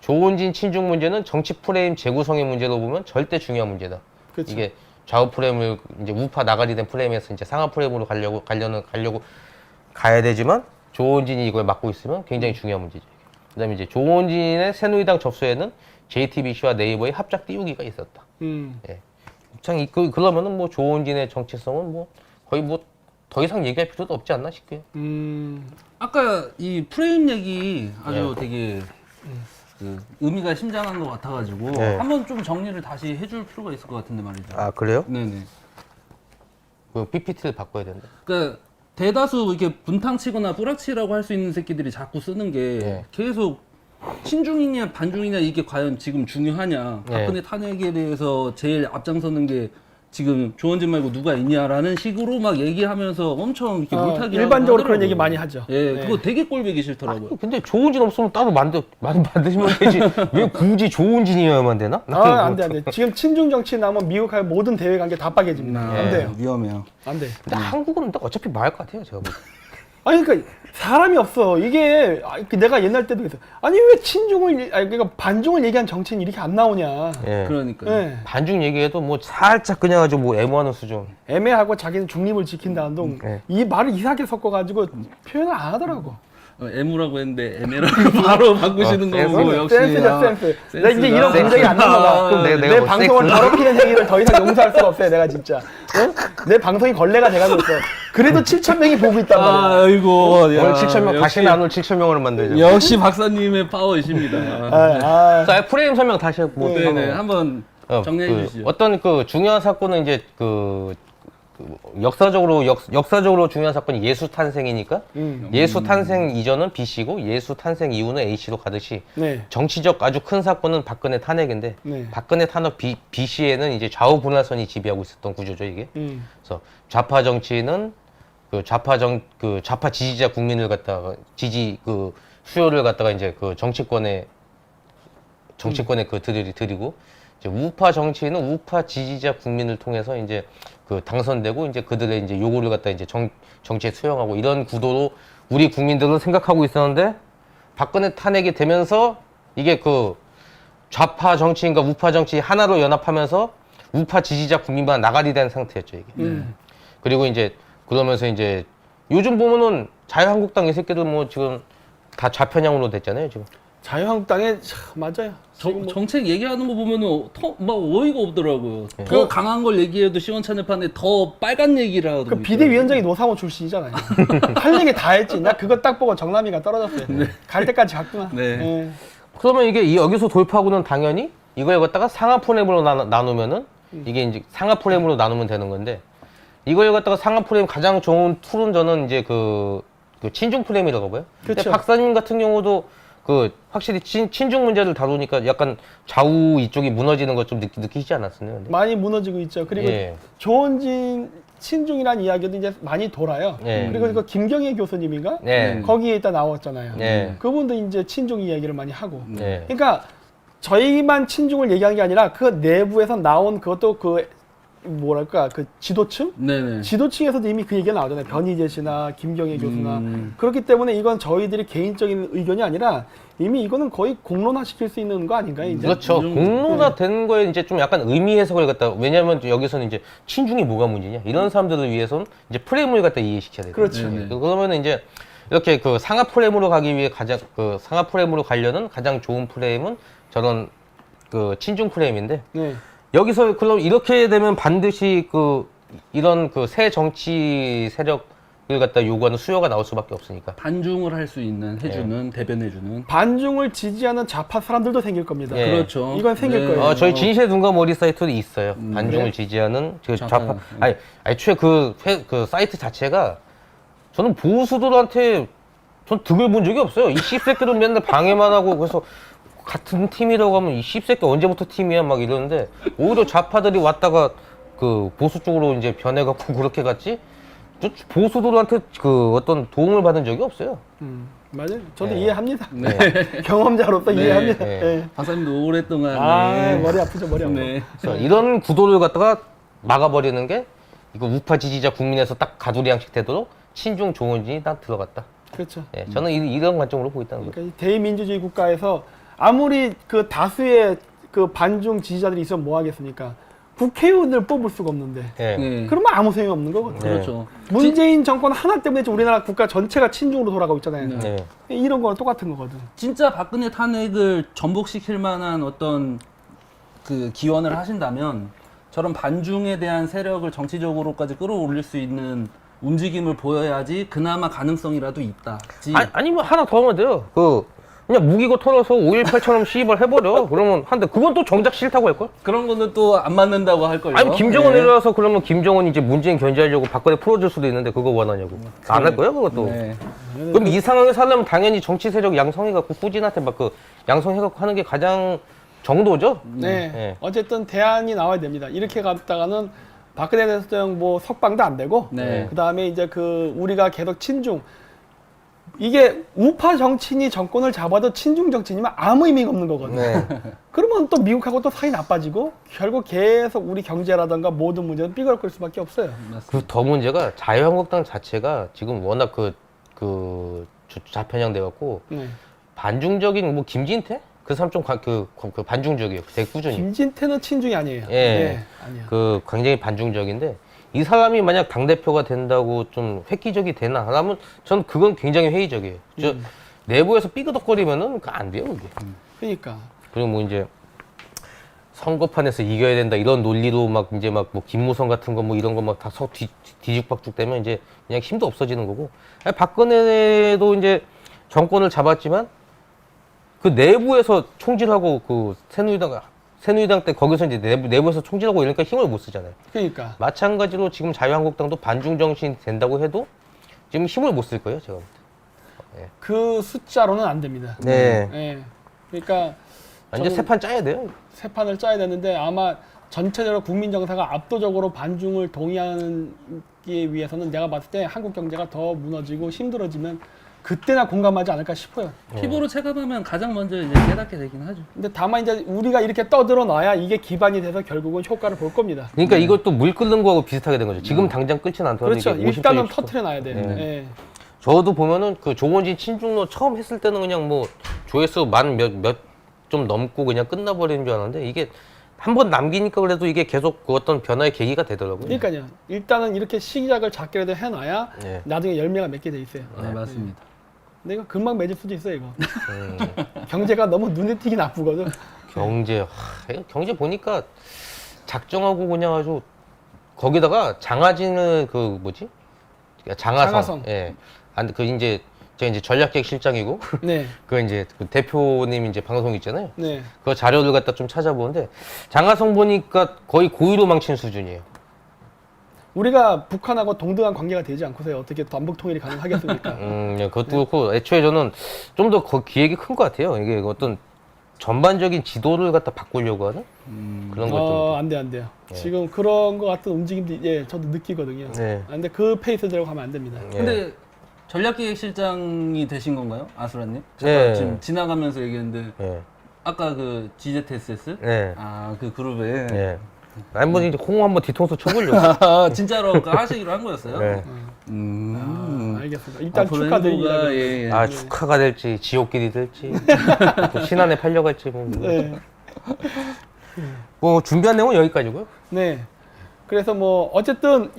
조원진 친중 문제는 정치 프레임 재구성의 문제로 보면 절대 중요한 문제다. 그렇죠. 이게 좌우 프레임을 이제 우파 나가리 된 프레임에서 이제 상하 프레임으로 가려고 가야 되지만 조원진이 이걸 맡고 있으면 굉장히 중요한 문제죠. 그다음에 이제 조원진의 새누리당 접수에는 JTBC와 네이버의 합작 띄우기가 있었다. 예. 참 그러면은 뭐 조원진의 정체성은 뭐 거의 뭐 더 이상 얘기할 필요도 없지 않나 싶고요. 아까 이 프레임 얘기 아주 되게 그 의미가 심장한 것 같아가지고 네. 한번 좀 정리를 다시 해줄 필요가 있을 것 같은데 말이죠. 아 그래요? 네네. 그 PPT를 바꿔야 된다. 그러니까 대다수 이렇게 분탕치거나 뿌락치라고 할 수 있는 새끼들이 자꾸 쓰는 게 네. 계속 친중이냐 반중이냐 이게 과연 지금 중요하냐. 네. 박근혜 탄핵에 대해서 제일 앞장서는 게 지금 조원진 말고 누가 있냐라는 식으로 막 얘기하면서 엄청 이렇게 물타기 일반적으로 그런 얘기 많이 하죠. 예, 네. 그거 되게 꼴보기 싫더라고요. 근데 조원진 없으면 따로 만드시면 되지. 왜 굳이 조원진이어야만 되나? 안 돼. 지금 친중 정치 나오면 미국하고 모든 대외 관계 다 빠개집니다. 안 돼요. 위험해요. 안 돼. 근데 한국은 어차피 망할 것 같아요, 제가 볼 때. 아니 그러니까 사람이 없어. 이게 내가 옛날 때도 그랬어. 아니 왜 친중을 그러니까 반중을 얘기한 정치인 이렇게 안 나오냐. 예. 그러니까요. 예. 반중 얘기해도 뭐 살짝 그냥 아주 뭐 애무하는 수준. 애매하고 자기는 중립을 지킨다는 동. 네. 이 말을 이상하게 섞어가지고 표현을 안 하더라고. 애무라고 했는데 애매라고 바로 바꾸시는 센스. 거고 역시 센스죠, 센스. 나 이제 이런 센스다. 감정이 안 나가. 그럼 내 내가 뭐 방송을 더럽히는 행위를 더 이상 용서할 수가 없어요, 내가 진짜. 응? 내 방송이 걸레가 돼가지고 있어. 그래도 7,000명이 보고 있단 말이야. 아이고 오늘 7,000명 다시는 안 올 7,000명으로 만들죠. 역시 박사님의 파워이십니다. 아, 프레임 설명 다시 뭐 네네 한번 어, 정리해 그 주시죠. 어떤 그 중요한 사건은 이제 그 역사적으로 중요한 사건이 예수 탄생이니까 예수 탄생 이전은 B씨고 예수 탄생 이후는 A씨로 가듯이 네. 정치적 아주 큰 사건은 박근혜 탄핵인데 네. 박근혜 탄핵 B씨에는 이제 좌우 분할선이 지배하고 있었던 구조죠 이게. 그래서 좌파 정치는 그 좌파 지지자 국민을 갖다가 그 수요를 갖다가 이제 그 정치권에 그 드리고 이제 우파 정치인은 우파 지지자 국민을 통해서 이제 그 당선되고 이제 그들의 이제 요구를 갖다 이제 정치에 수용하고 이런 구도로 우리 국민들은 생각하고 있었는데 박근혜 탄핵이 되면서 이게 그 좌파 정치인과 우파 정치 하나로 연합하면서 우파 지지자 국민만 나가리 된 상태였죠 이게. 그리고 이제 그러면서 이제 요즘 보면은 자유한국당 이 새끼들 뭐 지금 다 좌편향으로 됐잖아요 지금. 자유한국당에 맞아요. 정책 얘기하는 거 보면은 막 어이가 없더라고요. 네. 더 강한 걸 얘기해도 시원찮을 판에 더 빨간 얘기를 하더라고요. 그 비대위원장이 노사모 출신이잖아요. 할 얘기 다 했지. 나 그거 딱 보고 정남이가 떨어졌어요. 갈 때까지 갔구나. 네. 예. 그러면 이게 여기서 돌파구는 당연히 이걸 갖다가 상하 프레임으로 나누면은 이게 이제 상하 프레임으로 나누면 되는 건데 이걸 갖다가 상하 프레임 가장 좋은 툴은 저는 이제 그 친중 프레임이라고 봐요. 근데 그렇죠. 박사님 같은 경우도 그 확실히 친중 문제를 다루니까 약간 좌우 이쪽이 무너지는 거 좀 느끼시지 않았었나요? 근데? 많이 무너지고 있죠. 그리고 예. 조원진 친중이라는 이야기도 이제 많이 돌아요. 네. 그리고 이거 김경애 교수님인가? 네. 거기에 일단 나왔잖아요. 네. 그분도 이제 친중 이야기를 많이 하고. 네. 그러니까 저희만 친중을 얘기한 게 아니라 그 내부에서 나온 그것도 그 뭐랄까 그 지도층? 네네. 지도층에서도 이미 그 얘기가 나오잖아요. 변희재 씨나 김경애 교수나. 그렇기 때문에 이건 저희들이 개인적인 의견이 아니라 이미 이거는 거의 공론화시킬 수 있는 거 아닌가요? 이제? 그렇죠. 공론화 된 거에 이제 좀 약간 의미 해석을 갖다, 왜냐면 여기서는 이제 친중이 뭐가 문제냐 이런 사람들을 위해서는 이제 프레임을 갖다 이해시켜야 돼요. 그렇죠. 네네. 그러면 이제 이렇게 그 상하 프레임으로 가기 위해 가장 그 상하 프레임으로 가려는 가장 좋은 프레임은 저런 그 친중 프레임인데 네. 여기서 그럼 이렇게 되면 반드시 그 이런 그 새 정치 세력을 갖다 요구하는 수요가 나올 수밖에 없으니까. 반중을 할 수 있는 해주는 대변해주는. 반중을 지지하는 좌파 사람들도 생길 겁니다. 예. 그렇죠. 이건 생길 네. 거예요. 저희 진실의 눈과 머리 사이트도 있어요. 반중을 그래요? 지지하는 그 좌파. 좌파. 아니, 애초에 그 사이트 자체가 저는 보수들한테 전 등을 본 적이 없어요. 이 씹새끼들 맨날 방해만 하고 그래서 같은 팀이라고 하면 이 씹새끼 언제부터 팀이야 막 이러는데 오히려 좌파들이 왔다가 그 보수 쪽으로 이제 변해갖고 그렇게 갔지. 저 보수들한테 그 어떤 도움을 받은 적이 없어요. 맞아요. 저도 네. 이해합니다. 네. 경험자로서 네. 이해합니다. 네. 네. 박사님도 오랫동안. 아, 네. 머리 아프죠, 머리 아파. 네. 그래서 이런 구도를 갖다가 막아버리는 게 이거 우파 지지자 국민에서 딱 가두리 양식 되도록 친중 조원진이 딱 들어갔다. 그렇죠. 예, 저는 이런 관점으로 보고 있다는 거죠. 그러니까 이 대의민주주의 국가에서 아무리 그 다수의 그 반중 지지자들이 있으면 뭐 하겠습니까? 국회의원을 뽑을 수가 없는데. 예. 네. 그러면 아무 소용이 없는 거거든요. 그렇죠. 문재인 정권 하나 때문에 지금 우리나라 국가 전체가 친중으로 돌아가고 있잖아요. 네. 이런 거랑 똑같은 거거든. 진짜 박근혜 탄핵을 전복시킬 만한 어떤 그 기원을 하신다면 저런 반중에 대한 세력을 정치적으로까지 끌어올릴 수 있는 움직임을 보여야지 그나마 가능성이라도 있다. 아니면 하나 더 하면 돼요. 그냥 무기고 털어서 5.18처럼 시입을 해버려. 그러면 한데 그건 또 정작 싫다고 할걸? 그런 거는 또 안 맞는다고 할 걸요. 아니 김정은 네. 내려와서 그러면 김정은 이제 문재인 견제하려고 박근혜 풀어줄 수도 있는데 그거 원하냐고. 안 할 거야 그것도. 네. 그럼 이 상황에서 하려면 당연히 정치 세력 양성해갖고 후진한테 막 그 양성해갖고 하는 게 가장 정도죠. 네. 네. 어쨌든 대안이 나와야 됩니다. 이렇게 갔다가는 박근혜 대통령 뭐 석방도 안 되고, 네. 그 다음에 이제 그 우리가 계속 친중, 이게 우파 정치인이 정권을 잡아도 친중 정치인이면 아무 의미가 없는 거거든요. 네. 그러면 또 미국하고 또 사이 나빠지고 결국 계속 우리 경제라든가 모든 문제는 삐걱거릴 수밖에 없어요. 그 더 문제가 자유한국당 자체가 지금 워낙 좌편향 돼갖고 네. 반중적인 뭐 김진태 그 사람 좀 그 반중적이에요. 되게 꾸준히. 김진태는 친중이 아니에요. 예. 네, 아니야. 그 굉장히 반중적인데 이 사람이 만약 당 대표가 된다고 좀 획기적이 되나 하면 전 그건 굉장히 회의적이에요. 저 내부에서 삐그덕거리면은 그 안 돼요 그게. 그러니까. 그리고 뭐 이제 선거판에서 이겨야 된다 이런 논리로 막 이제 막 뭐 김무성 같은 거 뭐 이런 거 막 다 뒤죽박죽 되면 이제 그냥 힘도 없어지는 거고. 아니, 박근혜도 이제 정권을 잡았지만 그 내부에서 총질하고 그 새누리당 때 거기서 이제 내부에서 총질하고 이러니까 힘을 못 쓰잖아요. 그러니까. 마찬가지로 지금 자유한국당도 반중 정신이 된다고 해도 지금 힘을 못 쓸 거예요, 제가 볼 때. 그 숫자로는 안 됩니다. 네. 예. 그러니까 완전 저는 새 판 짜야 돼요. 새 판을 짜야 되는데 아마 전체적으로 국민 정서가 압도적으로 반중을 동의하기 위해서는 내가 봤을 때 한국 경제가 더 무너지고 힘들어지면 그때나 공감하지 않을까 싶어요. 피부로 체감하면 가장 먼저 이제 깨닫게 되긴 하죠. 근데 다만 이제 우리가 이렇게 떠들어 놔야 이게 기반이 돼서 결국은 효과를 볼 겁니다. 그러니까 이것도 물 끓는 거하고 비슷하게 된 거죠. 지금 당장 끓지는 않더라도 그렇죠. 이게 50도, 일단은 60도. 터트려 놔야 돼. 네. 예. 저도 보면은 그 조원진 친중로 처음 했을 때는 그냥 뭐 조회수 몇 좀 넘고 그냥 끝나버리는 줄 알았는데 이게 한 번 남기니까 그래도 이게 계속 그 어떤 변화의 계기가 되더라고요. 그러니까요. 일단은 이렇게 시작을 작게라도 해놔야 네. 나중에 열매가 맺게 돼 있어요. 네, 맞습니다. 근데 이거 금방 맺을 수도 있어요, 이거. 음, 경제가 너무 눈에 띄게 나쁘거든. 이거 경제 보니까 작정하고 그냥 아주 거기다가 장하진은 그 뭐지? 장하성. 예. 그 이제 제가 이제 전략기획 실장이고 네. 그 이제 그 대표님 이제 방송 있잖아요. 네. 그 자료를 갖다 좀 찾아보는데 장하성 보니까 거의 고의로 망친 수준이에요. 우리가 북한하고 동등한 관계가 되지 않고서 어떻게 남북 통일이 가능하겠습니까? 예, 그것도 그렇고 애초에 저는 좀 더 기획이 큰 것 같아요. 이게 어떤 전반적인 지도를 갖다 바꾸려고 하는 그런 것들. 안 돼요, 안 돼요. 예. 지금 그런 것 같은 움직임도 저도 느끼거든요. 네. 근데 그 페이스대로 가면 안 됩니다. 예. 근데 전략기획실장이 되신 건가요, 아수라님? 네. 지금 지나가면서 얘기했는데 예. 아까 그 GZSS? 네. 아, 그 그룹에 예. 아니 뭐 이제 홍 한번 뒤통수 쳐보려고. 아, 진짜로 그 하시기로 한 거였어요? 네. 알겠습니다. 일단 앞으로 축하드립니다. 행보가, 예, 예. 아 축하가 될지 지옥길이 될지 또 신안에 팔려갈지 뭐. 네. 뭐 준비한 내용은 여기까지고요. 네. 그래서 뭐 어쨌든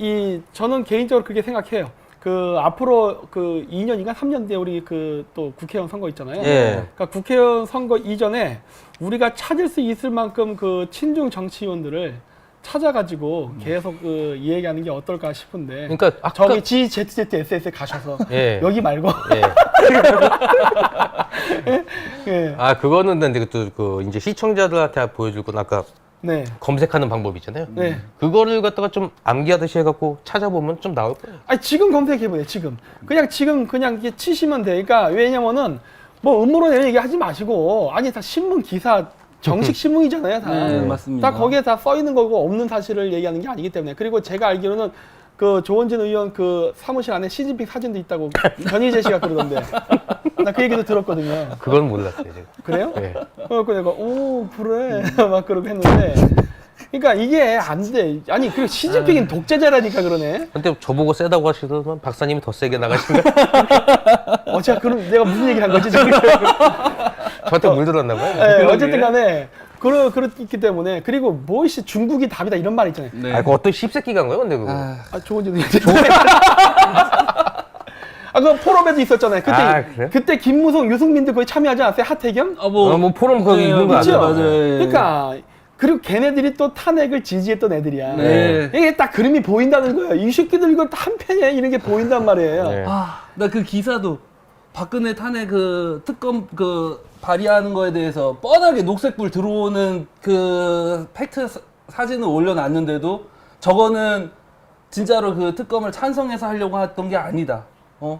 저는 개인적으로 그렇게 생각해요. 그 앞으로 그 2년인가 3년 뒤에 우리 그 또 국회의원 선거 있잖아요. 예. 그러니까 국회의원 선거 이전에 우리가 찾을 수 있을 만큼 그 친중 정치인들을 찾아가지고 계속 그 얘기하는 게 어떨까 싶은데. 그러니까 아까 저기 GZZSS에 가셔서 예. 여기 말고. 예. 예. 아 그거는 근데 그 이제 시청자들한테 보여줄 건 아까 네. 검색하는 방법 있잖아요. 네. 그거를 갖다가 좀 암기하듯이 해갖고 찾아보면 좀 나올 거예요. 아니 지금 검색해보세요. 지금 그냥 이게 치시면 돼. 그러니까 왜냐면은 뭐 음모로 내는 얘기 하지 마시고 아니 다 신문 기사 정식 신문이잖아요. 다. 네, 맞습니다. 다 거기에 다 써 있는 거고 없는 사실을 얘기하는 게 아니기 때문에. 그리고 제가 알기로는 그 조원진 의원 그 사무실 안에 시진핑 사진도 있다고 변희재 씨가 그러던데. 나 그 얘기도 들었거든요. 그건 몰랐어요. 제가. 그래요? 예. 그래서 내가 오 그래 막 그러고 했는데. 그러니까 이게 안 돼. 아니 그리고 시진핑은 독재자라니까 그러네. 근데 저보고 세다고 하시더만 박사님이 더 세게 나가신가? 제가 내가 무슨 얘기를 한 거지 지금? 저한테 물들었나 봐요. 네, 어쨌든 간에 그렇기 때문에 그리고 뭐이씨 중국이 답이다 이런 말 있잖아요. 네. 아, 그 어떤 씹새끼가 한 거예요, 근데 그거. 좋은 얘기. 그 포럼에도 있었잖아요. 그래요? 그때 김무성, 유승민도 거의 참여하지 않았어요? 하태경? 뭐 포럼 거기 있는 거 그렇죠? 아니야? 맞아요. 그러니까 그리고 걔네들이 또 탄핵을 지지했던 애들이야. 네. 이게 딱 그림이 보인다는 거예요. 이 새끼들 이거 한편이야 이런 게 보인단 말이에요. 네. 나 그 기사도 박근혜 탄핵 그 특검 그 발의하는 거에 대해서 뻔하게 녹색불 들어오는 그 팩트 사진을 올려놨는데도 저거는 진짜로 그 특검을 찬성해서 하려고 했던 게 아니다.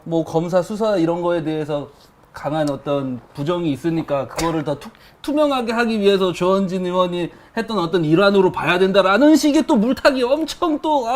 뭐 검사 수사 이런 거에 대해서 강한 어떤 부정이 있으니까 그거를 더 투명하게 하기 위해서 조원진 의원이 했던 어떤 일환으로 봐야 된다라는 식의 또 물타기 엄청 또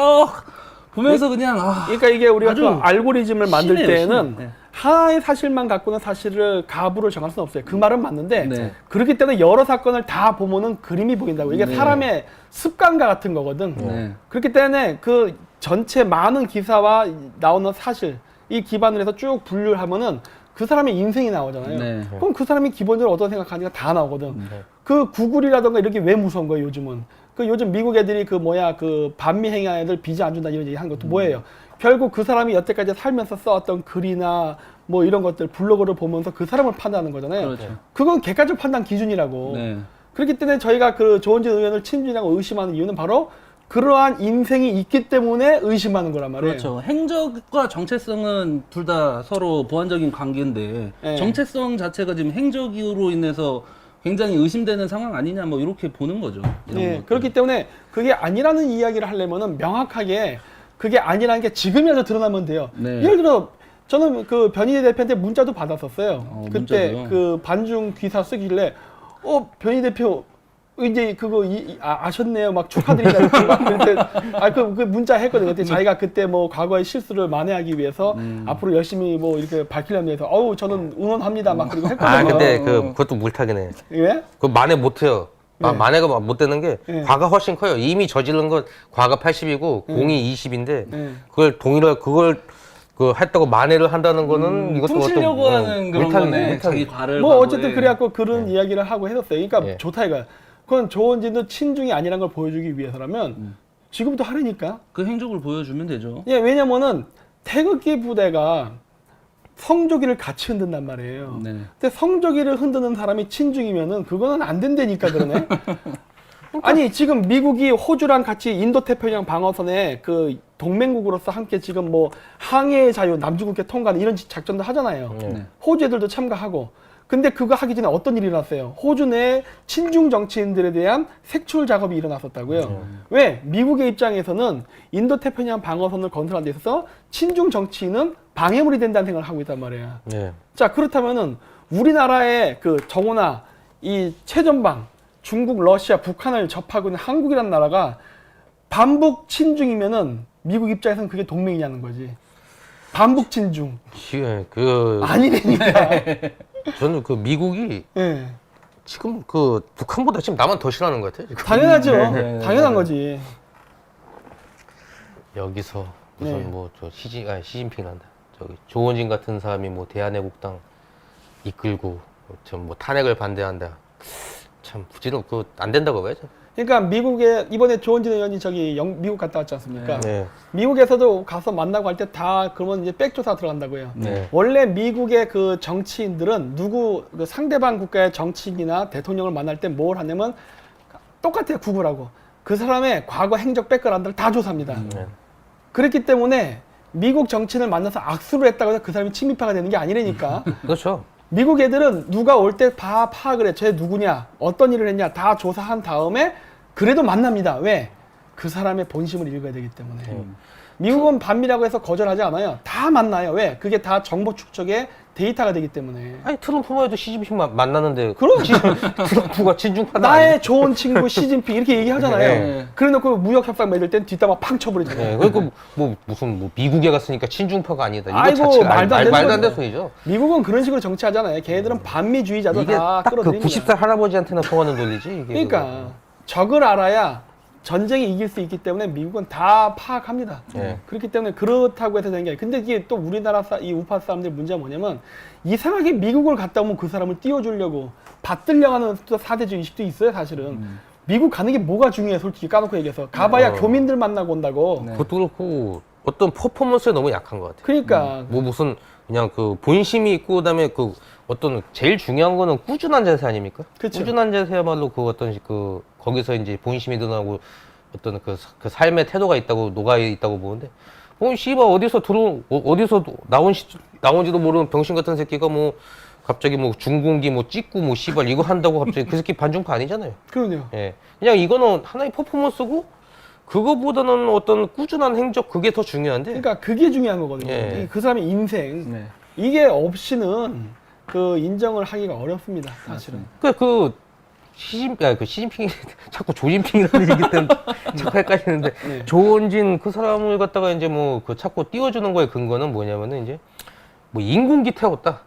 보면서 그냥 그러니까 이게 우리가 아주 그 알고리즘을 만들 심해요, 때는 심해. 네. 하나의 사실만 갖고는 사실을 가부를 정할 수는 없어요. 그 말은 맞는데 네. 그렇기 때문에 여러 사건을 다 보면은 그림이 보인다고. 이게 네. 사람의 습관과 같은 거거든. 네. 그렇기 때문에 그 전체 많은 기사와 나오는 사실 이 기반을 해서 쭉 분류를 하면은 그 사람의 인생이 나오잖아요. 네. 그럼 그 사람이 기본적으로 어떤 생각하는지가 다 나오거든. 그 구글이라던가 이렇게 왜 무서운 거예요, 요즘은? 그 요즘 미국 애들이 그 반미 행위한 애들 비자 안 준다 이런 얘기 한 것도 뭐예요? 결국 그 사람이 여태까지 살면서 써왔던 글이나 뭐 이런 것들 블로그를 보면서 그 사람을 판단하는 거잖아요. 그렇죠. 그건 객관적 판단 기준이라고. 네. 그렇기 때문에 저희가 그 조원진 의원을 친중이라고 의심하는 이유는 바로 그러한 인생이 있기 때문에 의심하는 거란 말이에요. 그렇죠. 행적과 정체성은 둘 다 서로 보완적인 관계인데 네. 정체성 자체가 지금 행적으로 인해서 굉장히 의심되는 상황 아니냐 뭐 이렇게 보는 거죠. 이런 네, 것들. 그렇기 때문에 그게 아니라는 이야기를 하려면은 명확하게 그게 아니라는 게 지금이라도 드러나면 돼요. 네. 예를 들어 저는 그 변희재 대표한테 문자도 받았었어요. 그때 문자도요? 그 반중 기사 쓰길래 변희 대표 이제 그거 아셨네요. 막 축하드린다고 막 그때 그 문자 했거든요. 그때 자기가 그때 뭐 과거의 실수를 만회하기 위해서 앞으로 열심히 뭐 이렇게 밝히려면 해서 저는 응원합니다. 막 그리고 했거든요. 근데 그것도 물타기네. 왜? 그 만회 못해요. 네. 만회가 못 되는 게 네. 과가 훨씬 커요. 이미 저지른 건 과가 80이고 공이 20인데 네. 그걸 했다고 만회를 한다는 거는 이것도 퉁치려고 하는 그런 거네. 자기 과를 뭐 과거에. 어쨌든 그래갖고 그런 이야기를 하고 했었어요. 그러니까 예. 좋다 이거야. 그건 조원진도 친중이 아니란 걸 보여주기 위해서라면 지금부터 하려니까. 그 행적을 보여주면 되죠. 예, 왜냐면은 태극기 부대가 성조기를 같이 흔든단 말이에요. 네. 근데 성조기를 흔드는 사람이 친중이면은 그거는 안 된다니까 그러네. 아니 지금 미국이 호주랑 같이 인도태평양 방어선에 그 동맹국으로서 함께 지금 뭐 항해의 자유, 남중국해 통과하는 이런 작전도 하잖아요. 네. 호주 애들도 참가하고. 근데 그거 하기 전에 어떤 일이 일어났어요? 호주 내 친중 정치인들에 대한 색출 작업이 일어났었다고요. 왜? 미국의 입장에서는 인도태평양 방어선을 건설하는 데 있어서 친중 정치인은 방해물이 된다는 생각을 하고 있단 말이에요. 예. 자, 그렇다면은 우리나라의 그 정오나 이 최전방 중국, 러시아, 북한을 접하고 있는 한국이라는 나라가 반북 친중이면은 미국 입장에서는 그게 동맹이냐는 거지. 반북 친중. 예, 그 아니라니까. 저는 그 미국이 예. 지금 그 북한보다 지금 나만 더 싫어하는 것 같아요. 지금. 당연하죠. 네. 당연한 거지. 여기서 무슨 네. 뭐 저 시진핑 난다. 저기 조원진 같은 사람이 뭐 대한애국당 이끌고 좀 뭐 탄핵을 반대한다. 참 부지런 그안 된다고 봐야죠. 그러니까 미국에 이번에 조원진 의원이 저기 미국 갔다 왔지 않습니까? 네. 미국에서도 가서 만나고 할 때 다 그러면 이제 백조사 들어간다고요. 네. 원래 미국의 그 정치인들은 그 상대방 국가의 정치인이나 대통령을 만날 때 뭘 하냐면 똑같아요. 구글하고 그 사람의 과거 행적 백그라운드를 다 조사합니다. 네. 그렇기 때문에 미국 정치인을 만나서 악수를 했다고 해서 그 사람이 친미파가 되는 게 아니라니까. 그렇죠. 미국 애들은 누가 올 때 다 파악을 해. 쟤 누구냐, 어떤 일을 했냐 다 조사한 다음에 그래도 만납니다. 왜? 그 사람의 본심을 읽어야 되기 때문에. 미국은 반미라고 해서 거절하지 않아요. 다 만나요. 왜? 그게 다 정보 축적의 데이터가 되기 때문에. 아니 트럼프만 해도 시진핑 만나는데 그럼 트럼프가 친중파다. 나의 좋은 친구 시진핑 이렇게 얘기하잖아요. 네. 그래놓고 무역 협상 맺을 땐 뒷담화 팡 쳐버리잖아요. 네, 그리고 뭐 무슨 뭐 미국에 갔으니까 친중파가 아니다. 이거 아이고, 자체가 말도 안 되는 말도 안 되는 거예요. 소리죠. 미국은 그런 식으로 정치하잖아요. 걔네들은 반미주의자도 이게 다 딱 그 끌어들이는 90살 할아버지한테나 통하는 논리지. 이게 그러니까 적을 알아야 전쟁이 이길 수 있기 때문에 미국은 다 파악합니다. 네. 그렇기 때문에 그렇다고 해서 되는 게 아니에요. 근데 이게 또 우리나라 이 우파 사람들 문제가 뭐냐면 이상하게 미국을 갔다 오면 그 사람을 띄워주려고 받들려고 하는 또 사대주의 의식도 있어요, 사실은. 미국 가는 게 뭐가 중요해, 솔직히 까놓고 얘기해서. 가봐야 교민들 만나고 온다고. 네. 그것도 그렇고 어떤 퍼포먼스에 너무 약한 것 같아요. 그러니까 뭐 무슨 그냥 그 본심이 있고 그다음에 그 어떤 제일 중요한 거는 꾸준한 자세 아닙니까? 그쵸. 꾸준한 자세야말로 그 어떤 그 거기서 이제 본심이 드러나고 어떤 그 삶의 태도가 있다고 녹아 있다고 보는데 씨발 어디서 나온지도 모르는 병신 같은 새끼가 뭐 갑자기 뭐 중공기 뭐 찍고 뭐 씨발 이거 한다고 갑자기 그 새끼 반중파 아니잖아요. 그러네요. 예. 그냥 이거는 하나의 퍼포먼스고 그거보다는 어떤 꾸준한 행적 그게 더 중요한데. 그러니까 그게 중요한 거거든요. 예. 그 사람의 인생. 네. 이게 없이는 그 인정을 하기가 어렵습니다, 사실은. 그 시진핑이 자꾸 조진핑이라는 얘기 때문에 자꾸 헷갈리는데 네. 조원진 그 사람을 갖다가 이제 뭐 그 자꾸 띄워주는 거에 근거는 뭐냐면은 이제 뭐 인공기 태웠다.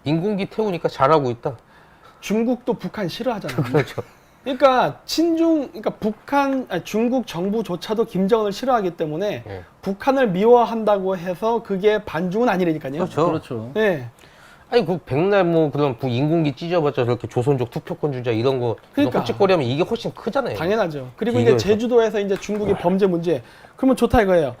인공기 태우니까 잘하고 있다. 중국도 북한 싫어하잖아요. 그렇죠. 그러니까 중국 정부조차도 김정은을 싫어하기 때문에 예. 북한을 미워한다고 해서 그게 반중은 아니라니까요. 그렇죠. 그렇죠. 네. 아니 그 백날 뭐 그런 인공기 찢어봤자 저렇게 조선족 투표권 주자 이런 거 그러니까. 헛짓거리하면 이게 훨씬 크잖아요. 당연하죠. 그리고 비교해서. 이제 제주도에서 이제 중국의 범죄 문제. 그러면 좋다 이거예요.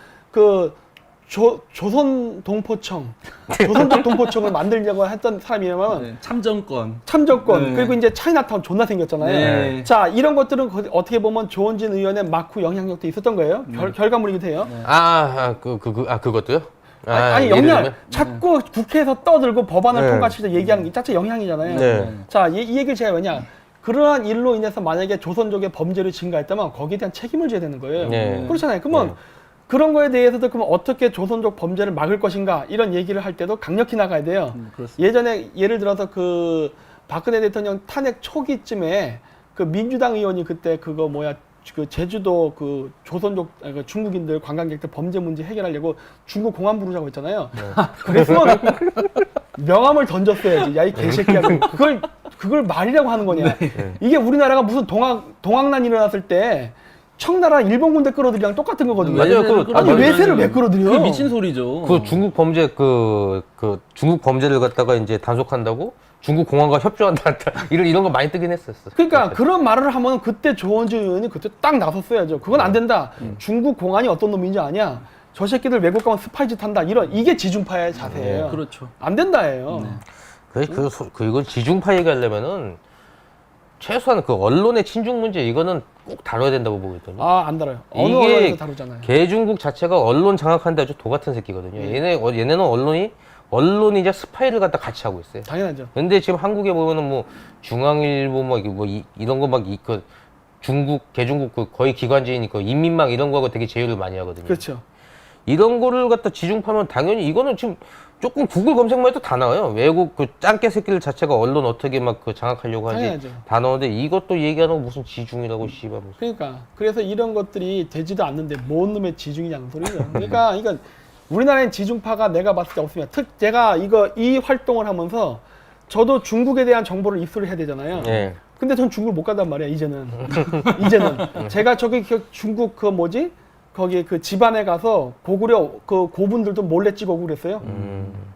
조선 동포청, 조선족 동포청을 만들려고 했던 사람이라면 네. 참정권. 참정권 네. 그리고 이제 차이나타운 존나 생겼잖아요. 네. 자 이런 것들은 어떻게 보면 조원진 의원의 마쿠 영향력도 있었던 거예요. 결과물이기도 해요. 그것도요? 아니 예를 영향 들면? 자꾸 국회에서 떠들고 법안을 네. 통과시킬 때 얘기하는 게 자체 영향이잖아요. 네. 자, 이 얘기를 제가 왜냐 그러한 일로 인해서 만약에 조선족의 범죄를 증가했다면 거기에 대한 책임을 져야 되는 거예요. 네. 그렇잖아요. 그러면 네. 그런 거에 대해서도 그러면 어떻게 조선족 범죄를 막을 것인가 이런 얘기를 할 때도 강력히 나가야 돼요. 그렇습니다. 예전에 예를 들어서 그 박근혜 대통령 탄핵 초기쯤에 그 민주당 의원이 그때 그거 그 제주도 그 조선족 그 중국인들 관광객들 범죄 문제 해결하려고 중국 공안 부르자고 했잖아요. 그랬으면 명함을 던졌어야지. 야 이 개새끼야. 그걸 말이라고 하는 거냐. 이게 우리나라가 무슨 동학난 일어났을 때 청나라 일본 군대 끌어들이랑 똑같은 거거든요. 맞아요. 아니 외세를 왜 끌어들여? 그 미친 소리죠. 그 중국 범죄 그 중국 범죄를 갖다가 이제 단속한다고 중국 공안과 협조한다 이런 거 많이 뜨긴 했었어. 그러니까 그런 말을 하면 그때 조원진 의원이 그때 딱 나섰어야죠. 그건 안 된다. 중국 공안이 어떤 놈인지 아냐? 저 새끼들 외국 가면 스파이 짓 한다. 이게 지중파의 자세예요. 그렇죠. 안 된다예요. 이건 지중파 얘기하려면은 최소한 그 언론의 친중 문제 이거는 꼭 다뤄야 된다고 보거든요. 아, 안 다뤄요. 어느 이게 언론에서 다루잖아요. 개중국 자체가 언론 장악하는데 아주 도 같은 새끼거든요. 얘네는 언론이자 스파이를 갖다 같이 하고 있어요. 당연하죠. 근데 지금 한국에 보면은 뭐 중앙일보 이런 거 그 중국 개중국 그 거의 기관지니까 인민망 이런 거하고 되게 제휴를 많이 하거든요. 그렇죠. 이런 거를 갖다 지중파면 당연히 이거는 지금 조금 구글 검색만 해도 다 나와요. 외국 그 짱깨 새끼들 자체가 언론 어떻게 막 그 장악하려고 하지 당연하죠. 다 나오는데 이것도 얘기하는 거 무슨 지중이라고 씨발 무슨. 그러니까 그래서 이런 것들이 되지도 않는데 뭔 놈의 지중이냐는 소리죠. 그러니까 우리나라엔 지중파가 내가 봤을 때 없습니다. 제가 이 활동을 하면서 저도 중국에 대한 정보를 입수를 해야 되잖아요. 예. 근데 전 중국을 못 간단 말이야 이제는. 이제는 제가 저기 중국 그 뭐지 거기 그 집안에 가서 고구려 그 고분들도 몰래 찍어오고 그랬어요.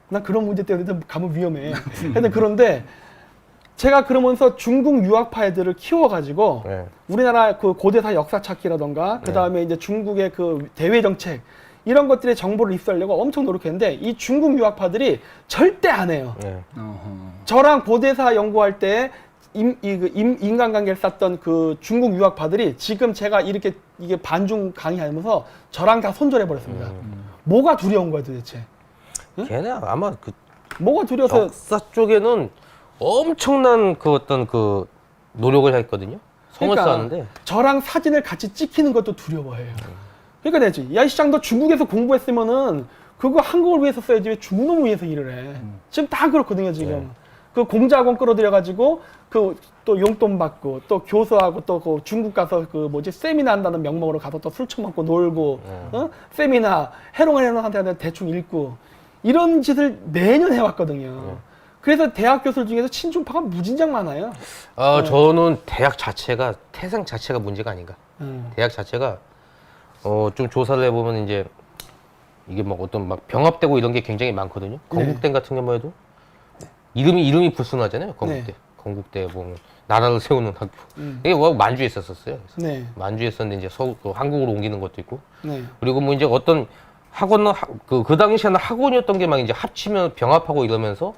난 그런 문제 때문에 가면 위험해. 하여튼 그런데 제가 그러면서 중국 유학파 애들을 키워가지고 예. 우리나라 그 고대사 역사 찾기라던가 그 다음에 이제 중국의 그 대외 정책 이런 것들의 정보를 입수하려고 엄청 노력했는데 이 중국 유학파들이 절대 안 해요. 예. 저랑 고대사 연구할 때 인간관계를 쌓던 그 중국 유학파들이 지금 제가 이렇게 이게 반중 강의하면서 저랑 다 손절해 버렸습니다. 뭐가 두려운 거야 도대체? 걔네 아마 그 뭐가 두려워서 역사 쪽에는 엄청난 그 어떤 그 노력을 했거든요. 성을 쌓았는데. 저랑 사진을 같이 찍히는 것도 두려워해요. 그러니까 내지 야 이 시장 너 중국에서 공부했으면은 그거 한국을 위해서 써야지 왜 중국을 위해서 일을 해. 지금 다 그렇거든요 지금. 그 공자학원 끌어들여가지고 그 또 용돈 받고 또 교수하고 또 그 중국 가서 그 뭐지 세미나 한다는 명목으로 가서 또 술 처먹고 놀고 어? 세미나 해롱한테 대충 읽고 이런 짓을 매년 해왔거든요. 그래서 대학 교수들 중에서 친중파가 무진장 많아요. 저는 대학 자체가 태생 자체가 문제가 아닌가. 대학 자체가 좀 조사를 해보면 이제 이게 막 어떤 막 병합되고 이런 게 굉장히 많거든요. 건국대 같은 경우에도 이름이 불순하잖아요. 건국대. 네. 건국대 보면 나라를 세우는 학교. 이게 뭐 만주에 있었어요. 네. 만주에 있었는데 이제 서울 한국으로 옮기는 것도 있고. 네. 그리고 뭐 이제 어떤 학원은 그 당시에는 학원이었던 게 막 이제 합치면 병합하고 이러면서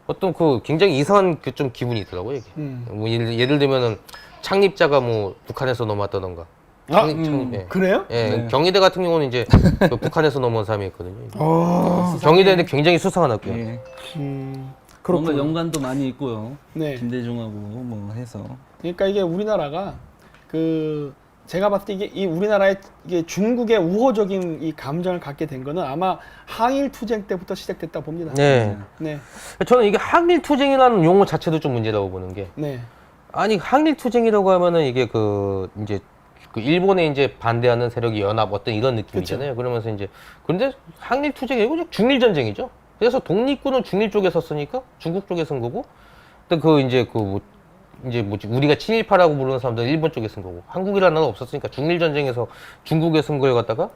어떤 그 굉장히 이상한 그 좀 기분이 있더라고요. 이게. 뭐 예를 들면은 창립자가 뭐 북한에서 넘어왔다던가. 예. 그래요? 예, 네. 경희대 같은 경우는 이제 그 북한에서 넘어온 사람이 있거든요. 경희대는 굉장히 수상한 학교예요. 예. 그렇군요. 뭔가 연관도 많이 있고요. 네. 김대중하고 뭐 해서. 그러니까 이게 우리나라가 그 제가 봤을 때 이 우리나라의 이게 중국의 우호적인 이 감정을 갖게 된 거는 아마 항일 투쟁 때부터 시작됐다 봅니다. 네. 네. 저는 이게 항일 투쟁이라는 용어 자체도 좀 문제라고 보는 게 네. 아니 항일 투쟁이라고 하면은 이게 그 이제 그 일본에 이제 반대하는 세력이 연합 어떤 이런 느낌이잖아요. 그러면서 이제 그런데 항일 투쟁이 아니고 그냥 중일 전쟁이죠. 그래서 독립군은 중일 쪽에 섰으니까 중국 쪽에 쓴 거고, 근데 그 이제 이제 뭐지 우리가 친일파라고 부르는 사람들은 일본 쪽에 쓴 거고, 한국이라는 나라가 없었으니까 중일 전쟁에서 중국에 쓴 걸 갖다가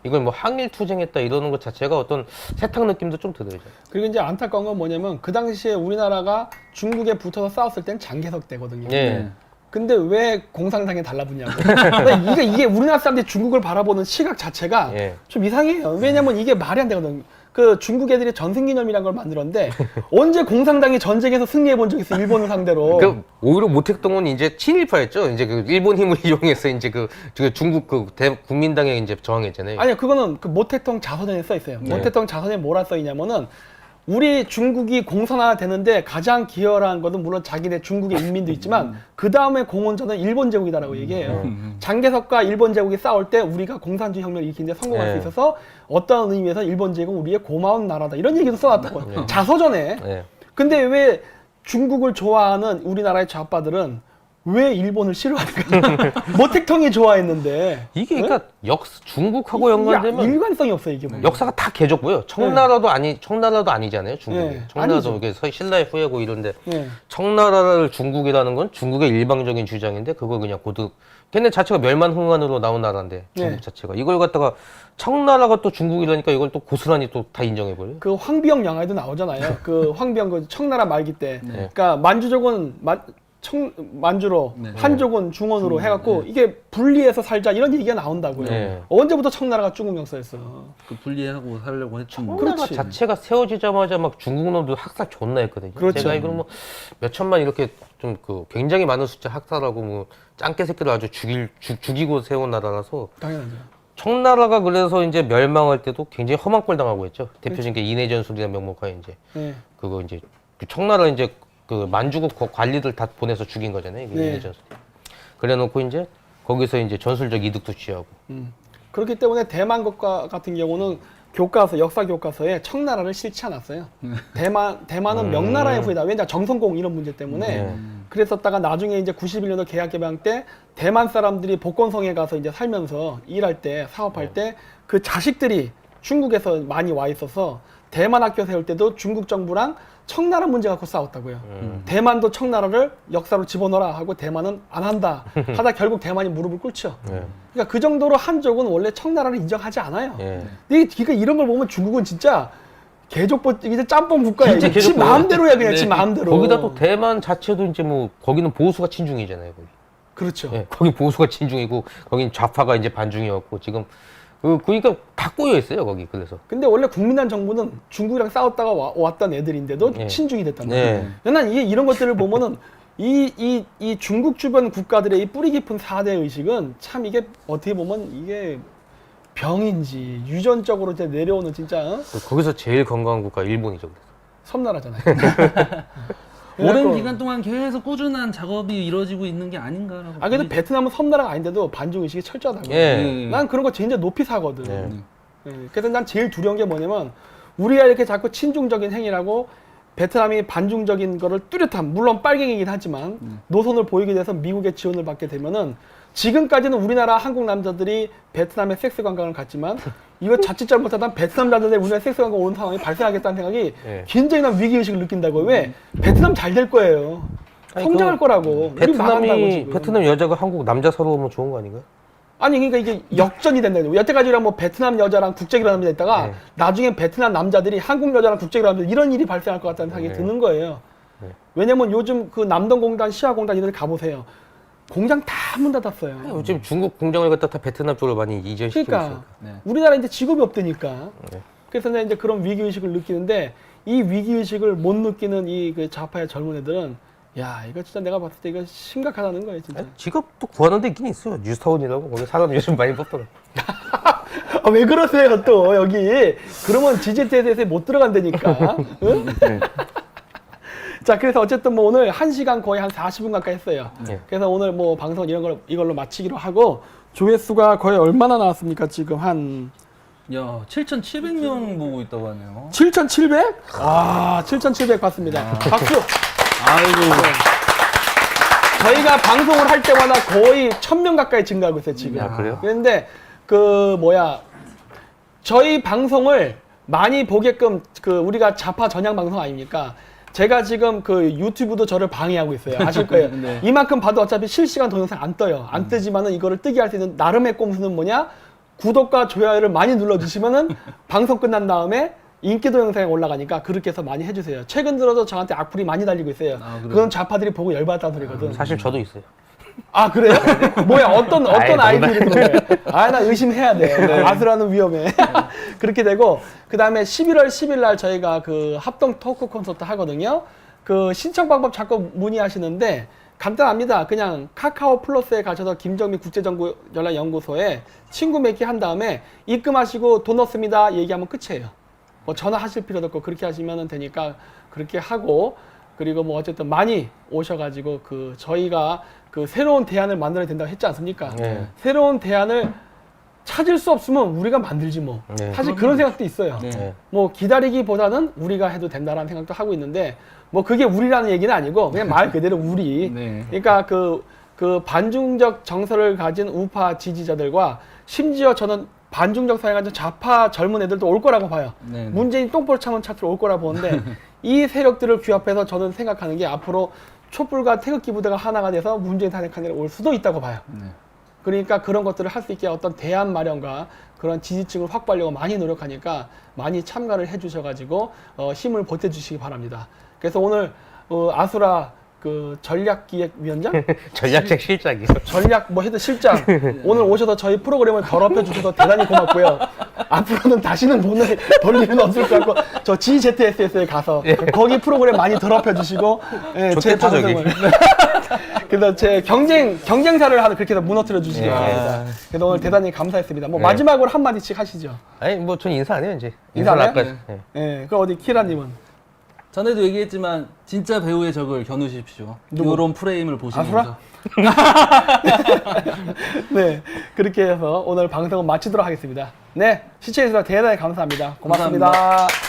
이걸 뭐 항일 투쟁했다 이러는 것 자체가 어떤 세탁 느낌도 좀 들어요. 그리고 이제 안타까운 건 뭐냐면 그 당시에 우리나라가 중국에 붙어서 싸웠을 땐 장개석 때거든요. 예. 근데 왜 공산당에 달라붙냐고. 그러니까 이게 우리나라 사람들이 중국을 바라보는 시각 자체가 예. 좀 이상해요. 왜냐면 이게 말이 안 되거든. 그 중국 애들이 전승기념이라는 걸 만들었는데 언제 공산당이 전쟁에서 승리해 본 적 있어 일본을 상대로. 그 오히려 못했던 건 이제 친일파였죠. 이제 그 일본 힘을 이용해서 이제 그 중국 그 국민당에 이제 저항했잖아요. 아니요, 그거는 그 모태통 자서전에 써 있어요. 네. 모태통 자서전에 뭐라 써 있냐면은 우리 중국이 공산화 되는데 가장 기여한 것은 물론 자기네 중국의 인민도 있지만 그 다음에 공헌자는 일본 제국이다라고 얘기해요. 장개석과 일본 제국이 싸울 때 우리가 공산주의 혁명을 일으키는데 성공할 수 네. 있어서 어떤 의미에서 일본 제국은 우리의 고마운 나라다 이런 얘기도 써놨다고 자서전에. 예. 근데 왜 중국을 좋아하는 우리나라의 좌파들은 왜 일본을 싫어할까? 모택통이 좋아했는데 이게 그러니까 중국하고 연관되면 일관성이 없어요 이게. 뭐. 역사가 다 개졌고요. 청나라도 청나라도 아니잖아요. 중국이. 네, 청나라도 아니죠. 이게 신라의 후예고 이런데 네. 청나라를 중국이라는 건 중국의 일방적인 주장인데 그거 그냥 걔네 자체가 멸만흥한으로 나온 나라인데 중국 네. 자체가 이걸 갖다가 청나라가 또 중국이라니까 이걸 또 고스란히 또 다 인정해버려요. 그 황비영 영화에도 나오잖아요. 그 황비영 그 청나라 말기 때. 네. 그러니까 만주족은 만주로, 네. 한족은 중원으로 해갖고 이게 분리해서 살자 이런 얘기가 나온다고요. 네. 언제부터 청나라가 중국 역사였어? 그 분리하고 살려고 했죠. 뭐. 청나라 그렇지. 자체가 세워지자마자 막 중국 놈들 학살 존나 했거든요. 그렇죠. 제가 이걸 뭐 몇천만 이렇게 좀 그 굉장히 많은 숫자 학살하고 뭐 짱깨 새끼를 아주 죽이고 세운 나라라서 당연하죠. 청나라가 그래서 이제 멸망할 때도 굉장히 험한 꼴 당하고 있죠. 대표적인 게 인해전술이라는 명목하에 이제 네. 그거 이제 그 청나라 이제 그 만주국 관리들 다 보내서 죽인 거잖아요. 이게 네. 인해전술. 그래놓고 이제 거기서 이제 전술적 이득도 취하고. 그렇기 때문에 대만 국가 같은 경우는 교과서, 역사 교과서에 청나라를 실지 않았어요. 대만은 명나라의 후예다. 왜냐 정성공 이런 문제 때문에 그랬었다가 나중에 이제 91년도 개학 개방 때 대만 사람들이 복건성에 가서 이제 살면서 일할 때 사업할 때 그 자식들이 중국에서 많이 와 있어서 대만 학교 세울 때도 중국 정부랑 청나라 문제 갖고 싸웠다고요. 대만도 청나라를 역사로 집어넣어라 하고 대만은 안 한다 하다 결국 대만이 무릎을 꿇죠. 그러니까 그 정도로 한족은 원래 청나라를 인정하지 않아요. 그러니까 이런 걸 보면 중국은 진짜 개족보 이제 짬뽕 국가야. 진짜 지 개족보. 마음대로야 그냥 지 마음대로. 거기다 또 대만 자체도 이제 뭐 거기는 보수가 친중이잖아요. 거기. 그렇죠. 예, 거기 보수가 친중이고 거긴 좌파가 이제 반중이었고 지금 그러니까 다 꼬여 있어요 거기. 그래서 근데 원래 국민당 정부는 중국이랑 싸웠다가 왔던 애들인데도 예. 친중이 됐단 예. 말이에요. 난 이게 이런 것들을 보면은 이 중국 주변 국가들의 이 뿌리 깊은 4대 의식은 참 이게 어떻게 보면 이게 병인지 유전적으로 이제 내려오는 진짜 거기서 제일 건강한 국가 일본이죠. 그래서. 섬나라잖아요. 오랜 그래갖고- 기간 동안 계속 꾸준한 작업이 이루어지고 있는 게 아닌가라고. 아 근데 베트남은 섬나라가 아닌데도 반중 의식이 철저하다고. 예. 난 그런 거 진짜 높이 사거든. 예. 예, 그래서 난 제일 두려운 게 뭐냐면 우리가 이렇게 자꾸 친중적인 행위라고 베트남이 반중적인 거를 뚜렷한 물론 빨갱이긴 하지만 노선을 보이게 돼서 미국의 지원을 받게 되면은 지금까지는 우리나라 한국 남자들이 베트남에 섹스 관광을 갔지만 이거 자칫 잘못하다 베트남 남자들이 우리나라에 섹스 관광 오는 상황이 발생하겠다는 생각이 예. 굉장히 난 위기의식을 느낀다고요. 왜? 베트남 잘 될 거예요. 아니, 성장할 그 거라고. 우리 망한다고 베트남이 지금. 베트남 여자가 한국 남자 서로 오면 좋은 거 아닌가요? 아니 그러니까 이게 역전이 된다고. 여태까지랑 뭐 베트남 여자랑 국적이라는 남자 있다가 네. 나중에 베트남 남자들이 한국 여자랑 국적이라는 남자 이런 일이 발생할 것 같다는 생각이 네. 드는 거예요. 네. 왜냐면 요즘 그 남동공단, 시아공단 이런 데 가보세요. 공장 다 문 닫았어요. 지금 중국 공장을 갖다 다 베트남 쪽으로 많이 이전시키고 그러니까 있으니까. 네. 우리나라 이제 직업이 없다니까. 네. 그래서 내가 이제 그런 위기의식을 느끼는데 이 위기의식을 못 느끼는 이 그 좌파의 젊은 애들은 야 이거 진짜 내가 봤을 때 이거 심각하다는 거예요 진짜. 아니, 직업도 구하는 데 있긴 있어요. 뉴스타운이라고 거기 사람 요즘 많이 뽑더라. 아, 왜 그러세요 또 여기. 그러면 GZ에 대해서 못 들어간다니까. 응? 자, 그래서 어쨌든 뭐 오늘 1시간 거의 한 40분 가까이 했어요. 네. 그래서 오늘 뭐 방송 이걸로 마치기로 하고 조회수가 거의 얼마나 나왔습니까? 지금 한 야, 7,700명 보고 있다고 하네요. 7,700? 와, 7,700 봤습니다. 박수! 아이고. 저희가 방송을 할 때마다 거의 1,000명 가까이 증가하고 있어요, 지금. 아, 그래요? 그런데 저희 방송을 많이 보게끔 우리가 좌파 전향 방송 아닙니까? 제가 지금 유튜브도 저를 방해하고 있어요. 아실 거예요. 네. 이만큼 봐도 어차피 실시간 동영상 안 떠요. 안 뜨지만은 이거를 뜨게 할 수 있는 나름의 꼼수는 뭐냐? 구독과 좋아요를 많이 눌러주시면은 방송 끝난 다음에 인기 동영상에 올라가니까 그렇게 해서 많이 해주세요. 최근 들어도 저한테 악플이 많이 달리고 있어요. 아, 그래요? 그건 좌파들이 보고 열받았다는 소리거든. 사실 저도 있어요. 아 그래요? 뭐야 어떤 아이, 아이디를 그런 거예요? 나 의심해야 돼. 아수라는 위험해. 그렇게 되고 그 다음에 11월 10일 날 저희가 합동 토크 콘서트 하거든요. 신청 방법 자꾸 문의하시는데 간단합니다. 그냥 카카오 플러스에 가셔서 김정민 국제정보연락연구소에 친구 맺기 한 다음에 입금하시고 돈 넣습니다 얘기하면 끝이에요. 뭐 전화하실 필요도 없고 그렇게 하시면 되니까 그렇게 하고 그리고 뭐 어쨌든 많이 오셔가지고 저희가 새로운 대안을 만들어야 된다고 했지 않습니까? 네. 새로운 대안을 찾을 수 없으면 우리가 만들지 뭐. 네. 사실 그런 생각도 있어요. 네. 네. 뭐 기다리기보다는 우리가 해도 된다라는 생각도 하고 있는데 뭐 그게 우리라는 얘기는 아니고 그냥 말 그대로 우리. 네. 그러니까 그 반중적 정서를 가진 우파 지지자들과 심지어 저는 반중적 사회가 가진 좌파 젊은 애들도 올 거라고 봐요. 네. 문재인 똥볼 차는 차트로 올 거라 보는데 이 세력들을 규합해서 저는 생각하는 게 앞으로 촛불과 태극기 부대가 하나가 돼서 문재인 탄핵하는 올 수도 있다고 봐요. 네. 그러니까 그런 것들을 할 수 있게 어떤 대안 마련과 그런 지지층을 확보하려고 많이 노력하니까 많이 참가를 해주셔가지고 힘을 보태주시기 바랍니다. 그래서 오늘 아수라 전략기획위원장? 전략적 실장이요. 전략 뭐 해도 실장 오늘 오셔서 저희 프로그램을 더럽혀 주셔서 대단히 고맙고요. 앞으로는 다시는 문을 볼 일은 없을 것 같고 저 GZSS에 가서 거기 프로그램 많이 더럽혀 주시고 제 좋겠죠, 저기. 방송을 그래서 제 경쟁사를 하는 그렇게 해서 무너뜨려 주시기 예. 바랍니다. 그래서 오늘 대단히 감사했습니다. 뭐 네. 마지막으로 한 마디씩 하시죠. 아니 뭐 전 인사 안 해요 이제. 인사 안 인사를 해요? 아까. 네. 예. 그럼 어디 키라님은 전에도 얘기했지만 진짜 배우의 적을 겨누십시오. 누구? 이런 프레임을 보시면서. 아수라? 네, 그렇게 해서 오늘 방송은 마치도록 하겠습니다. 네, 시청해주셔서 대단히 감사합니다. 고맙습니다. 감사합니다.